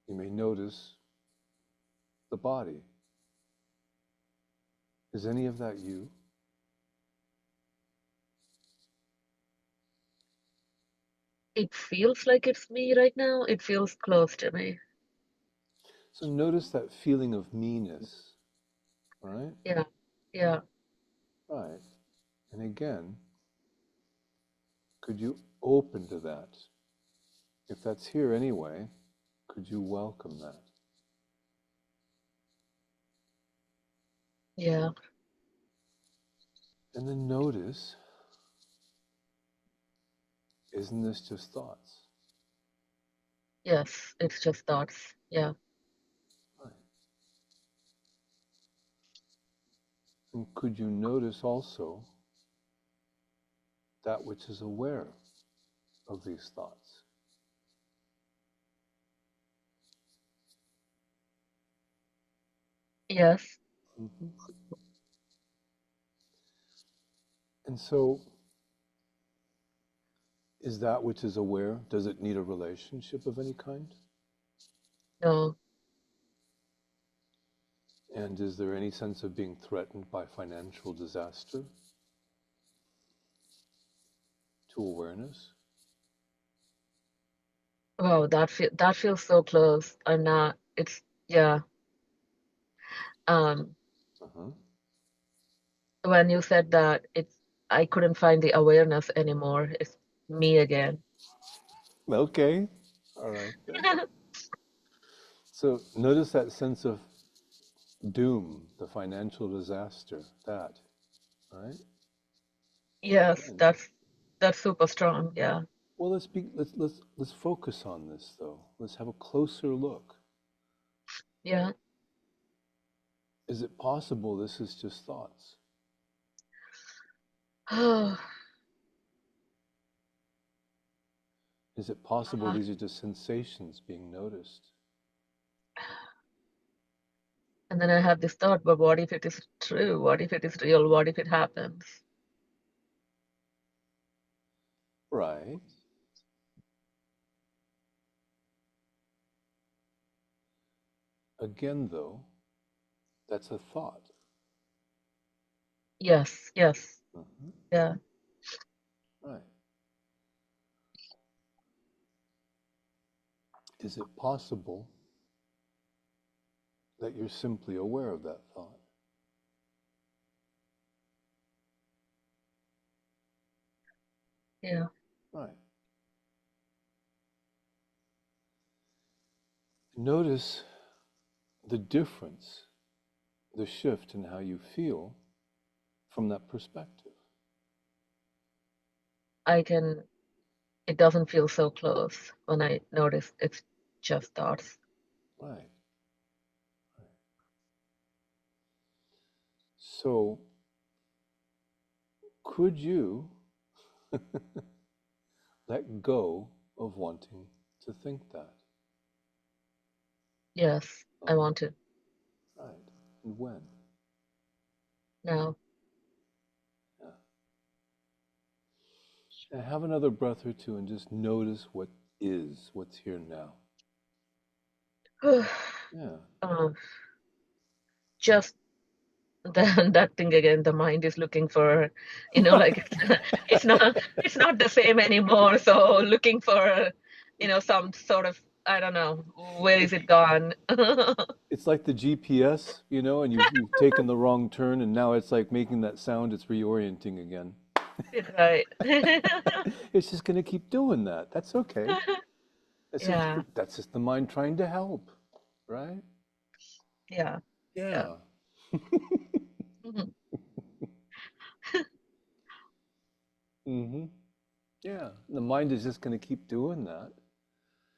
You may notice the body. Is any of that you? it feels like it's me right now. It feels close to me. So notice that feeling of meanness, right? Yeah, yeah, Right. And again, could you open to that? If that's here anyway, could you welcome that? yeah, And then notice, isn't this just thoughts? yes, it's just thoughts. Yeah, Right. And could you notice also that which is aware of these thoughts? yes, Mhm. And so, is that which is aware, does it need a relationship of any kind? no, And is there any sense of being threatened by financial disaster to awareness? wow, that feels so close. I'm not, it's, yeah. Um, Uh-huh. when you said that, I couldn't find the awareness anymore. It's me again. Okay. All right then. So notice that sense of doom, the financial disaster, that, right? Yes, And, that's super strong. Yeah. well, let's focus on this though. Let's have a closer look. Yeah. Is it possible this is just thoughts? Oh, Is it possible these are just sensations being noticed? and then I have this thought, but what if it is true? What if it is real? What if it happens? Right. Again, though, that's a thought. Yes, yes. Mhm. Yeah. Right. Is it possible that you're simply aware of that thought? Yeah. Right. Notice the difference, the shift in how you feel from that perspective. It doesn't feel so close when I notice it's just thoughts. Right. So, could you let go of wanting to think that? Yes, I want to Right. And when? now. Yeah. And have another breath or two and just notice what is, what's here now. Yeah. Just that thing again, the mind is looking for, like it's not the same anymore. So looking for, some sort of, I don't know, where is it gone? It's like the GPS, and you've taken the wrong turn, and now it's like making that sound, it's reorienting again. Right. It's just going to keep doing that. That's okay. Yeah. That's just the mind trying to help, right? Yeah. Yeah. Yeah. Mhm. Mm-hmm. Yeah. The mind is just going to keep doing that.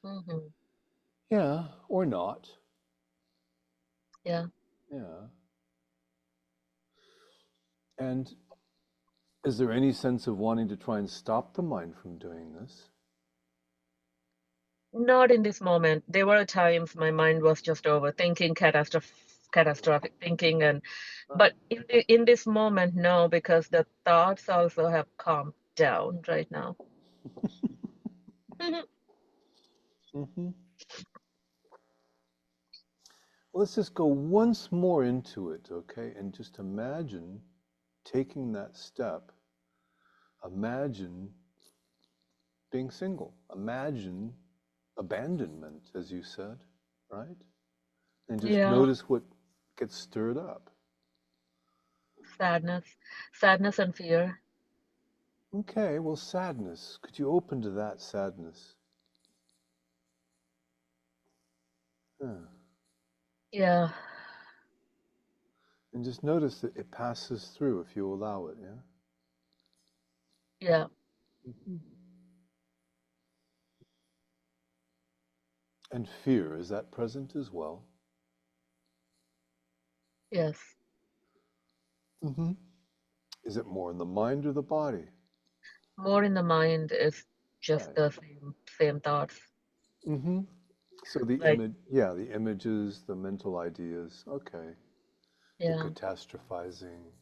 Mhm. Yeah. Or not. Yeah. Yeah. And is there any sense of wanting to try and stop the mind from doing this? Not in this moment. There were times my mind was just overthinking, catastrophic thinking, but in this moment, no, because the thoughts also have calmed down right now. Mm-hmm. Let's just go once more into it, okay? And just imagine taking that step. Imagine being single. Imagine abandonment, as you said, right? And just Yeah, notice what gets stirred up. sadness and fear. Okay, well, sadness. Could you open to that sadness? Yeah. Yeah, And just notice that it passes through if you allow it, yeah? yeah, Mhm. And fear, is that present as well? yes. Mm-hmm. Is it more in the mind or the body? More in the mind is just Right. the same thoughts. Mm-hmm. So the Like, the images, the mental ideas, okay. The yeah, catastrophizing,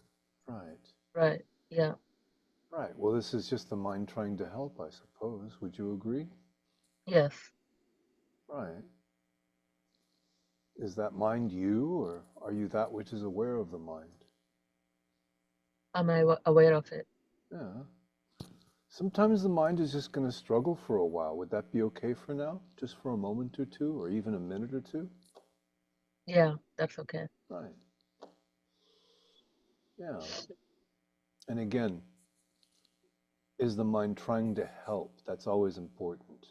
right. right. Yeah, Right. Well, this is just the mind trying to help, I suppose. Would you agree? yes. Right. Is that mind you, or are you that which is aware of the mind? Am I aware of it? Yeah. Sometimes the mind is just going to struggle for a while. Would that be okay for now? Just for a moment or two, or even a minute or two? Yeah, that's okay. Right. Yeah. And again, is the mind trying to help? That's always important.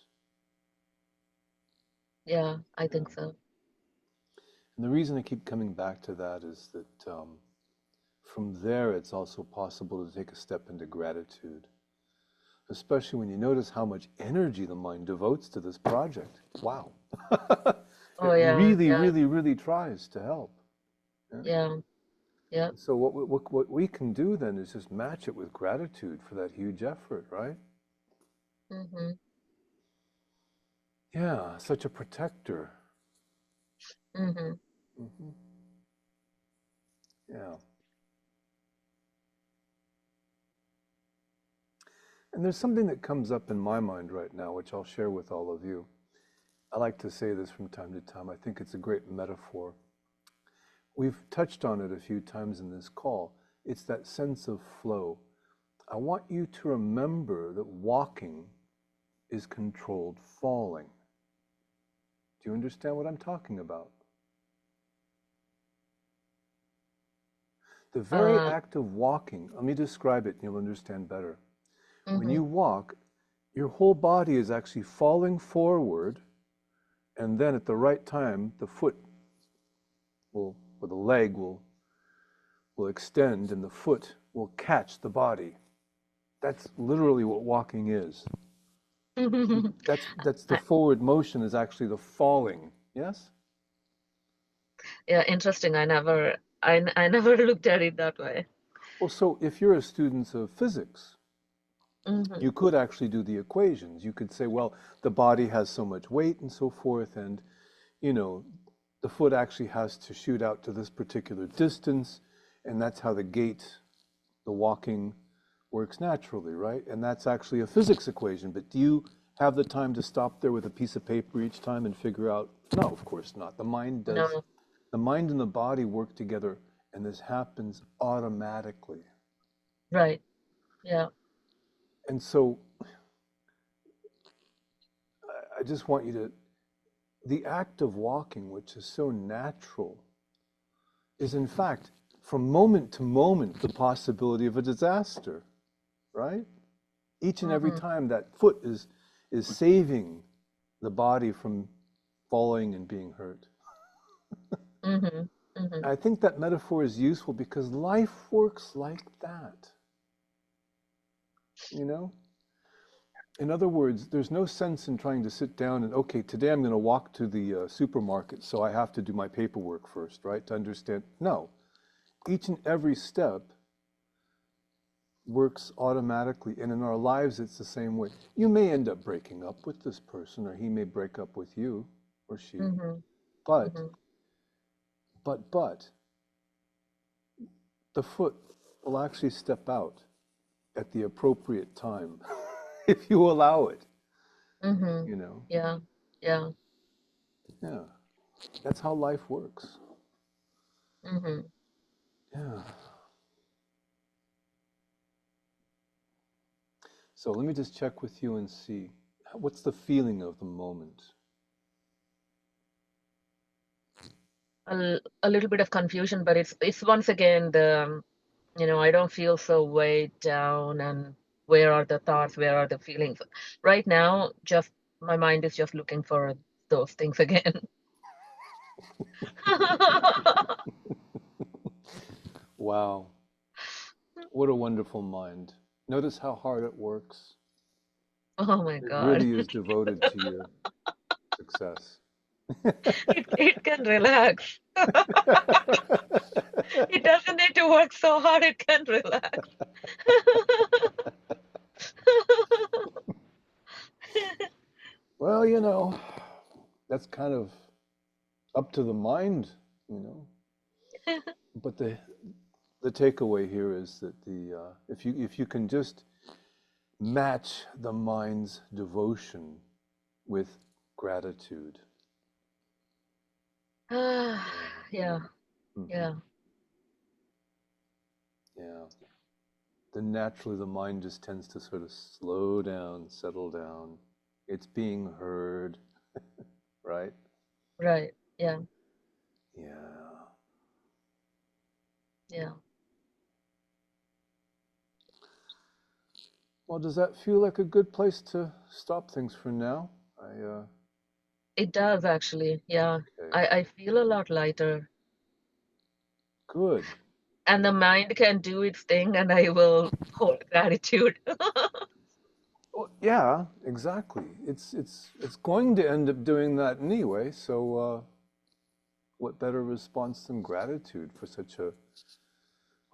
Yeah, I Yeah. think so. And the reason I keep coming back to that is that from there, it's also possible to take a step into gratitude, especially when you notice how much energy the mind devotes to this project. Wow. Oh, It yeah, really, yeah, really, really tries to help. Yeah. yeah, yeah. So what we can do then is just match it with gratitude for that huge effort, right? Mm-hmm. Yeah, such a protector. Mm-hmm. Hmm. Yeah. And there's something that comes up in my mind right now, which I'll share with all of you. I like to say this from time to time. I think it's a great metaphor. We've touched on it a few times in this call. It's that sense of flow. I want you to remember that walking is controlled falling. Do you understand what I'm talking about? The very Uh, act of walking, let me describe it and you'll understand better. When mm-hmm. you walk, your whole body is actually falling forward, and then at the right time, the foot will, or the leg will extend and the foot will catch the body. That's literally what walking is. That's the I, forward motion is actually the falling. Yes? yeah, interesting. I never looked at it that way. Well, so if you're a student of physics, Mm-hmm. you could actually do the equations. You could say, well, the body has so much weight and so forth, and, you know, the foot actually has to shoot out to this particular distance, and that's how the gait, the walking, works naturally, right? And that's actually a physics equation. But do you have the time to stop there with a piece of paper each time and figure out? No, of course not. The mind does. No, The mind and the body work together, and this happens automatically. right. Yeah. And so I just want you to, the act of walking, which is so natural, is in fact, from moment to moment, the possibility of a disaster, right? Each and every Mm-hmm. time that foot is saving the body from falling and being hurt. Mm-hmm. Mm-hmm. I think that metaphor is useful because life works like that. You know? In other words, there's no sense in trying to sit down and, okay, today I'm going to walk to the supermarket, so I have to do my paperwork first, right, to understand. No. Each and every step works automatically, and in our lives, it's the same way. You may end up breaking up with this person, or he may break up with you, or she, Mm-hmm. but, Mm-hmm. but, the foot will actually step out at the appropriate time, if you allow it, Mm-hmm. you know. Yeah. Yeah. Yeah, that's how life works. Mm-hmm. Yeah. So let me just check with you and see, what's the feeling of the moment? A little bit of confusion, but it's once again the, I don't feel so weighed down, and where are the thoughts, where are the feelings? Right now, just my mind is just looking for those things again. Wow, what a wonderful mind. Notice how hard it works. Oh my It God. really is devoted to your success. It can relax. It doesn't need to work so hard, it can relax. Well, you know, that's kind of up to the mind, you know. But the takeaway here is that if you can just match the mind's devotion with gratitude. Yeah, Mhm. yeah, Yeah. Then naturally the mind just tends to sort of slow down, settle down. It's being heard, right? right. Yeah, Yeah. yeah. Well, does that feel like a good place to stop things for now? It does actually. Yeah. Okay. I feel a lot lighter. Good. and the mind can do its thing, and I will hold gratitude. Well, yeah, exactly. It's going to end up doing that anyway. So, what better response than gratitude for such a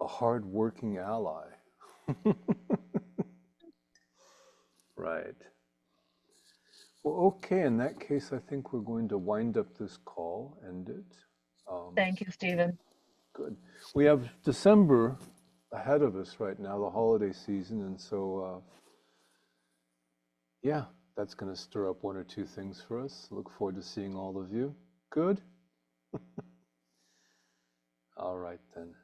hard-working ally? Right. Well, okay. In that case, I think we're going to wind up this call, end it. Thank you, Stephen. Good. We have December ahead of us right now, the holiday season, and so yeah, that's going to stir up one or two things for us. Look forward to seeing all of you. Good. All right then.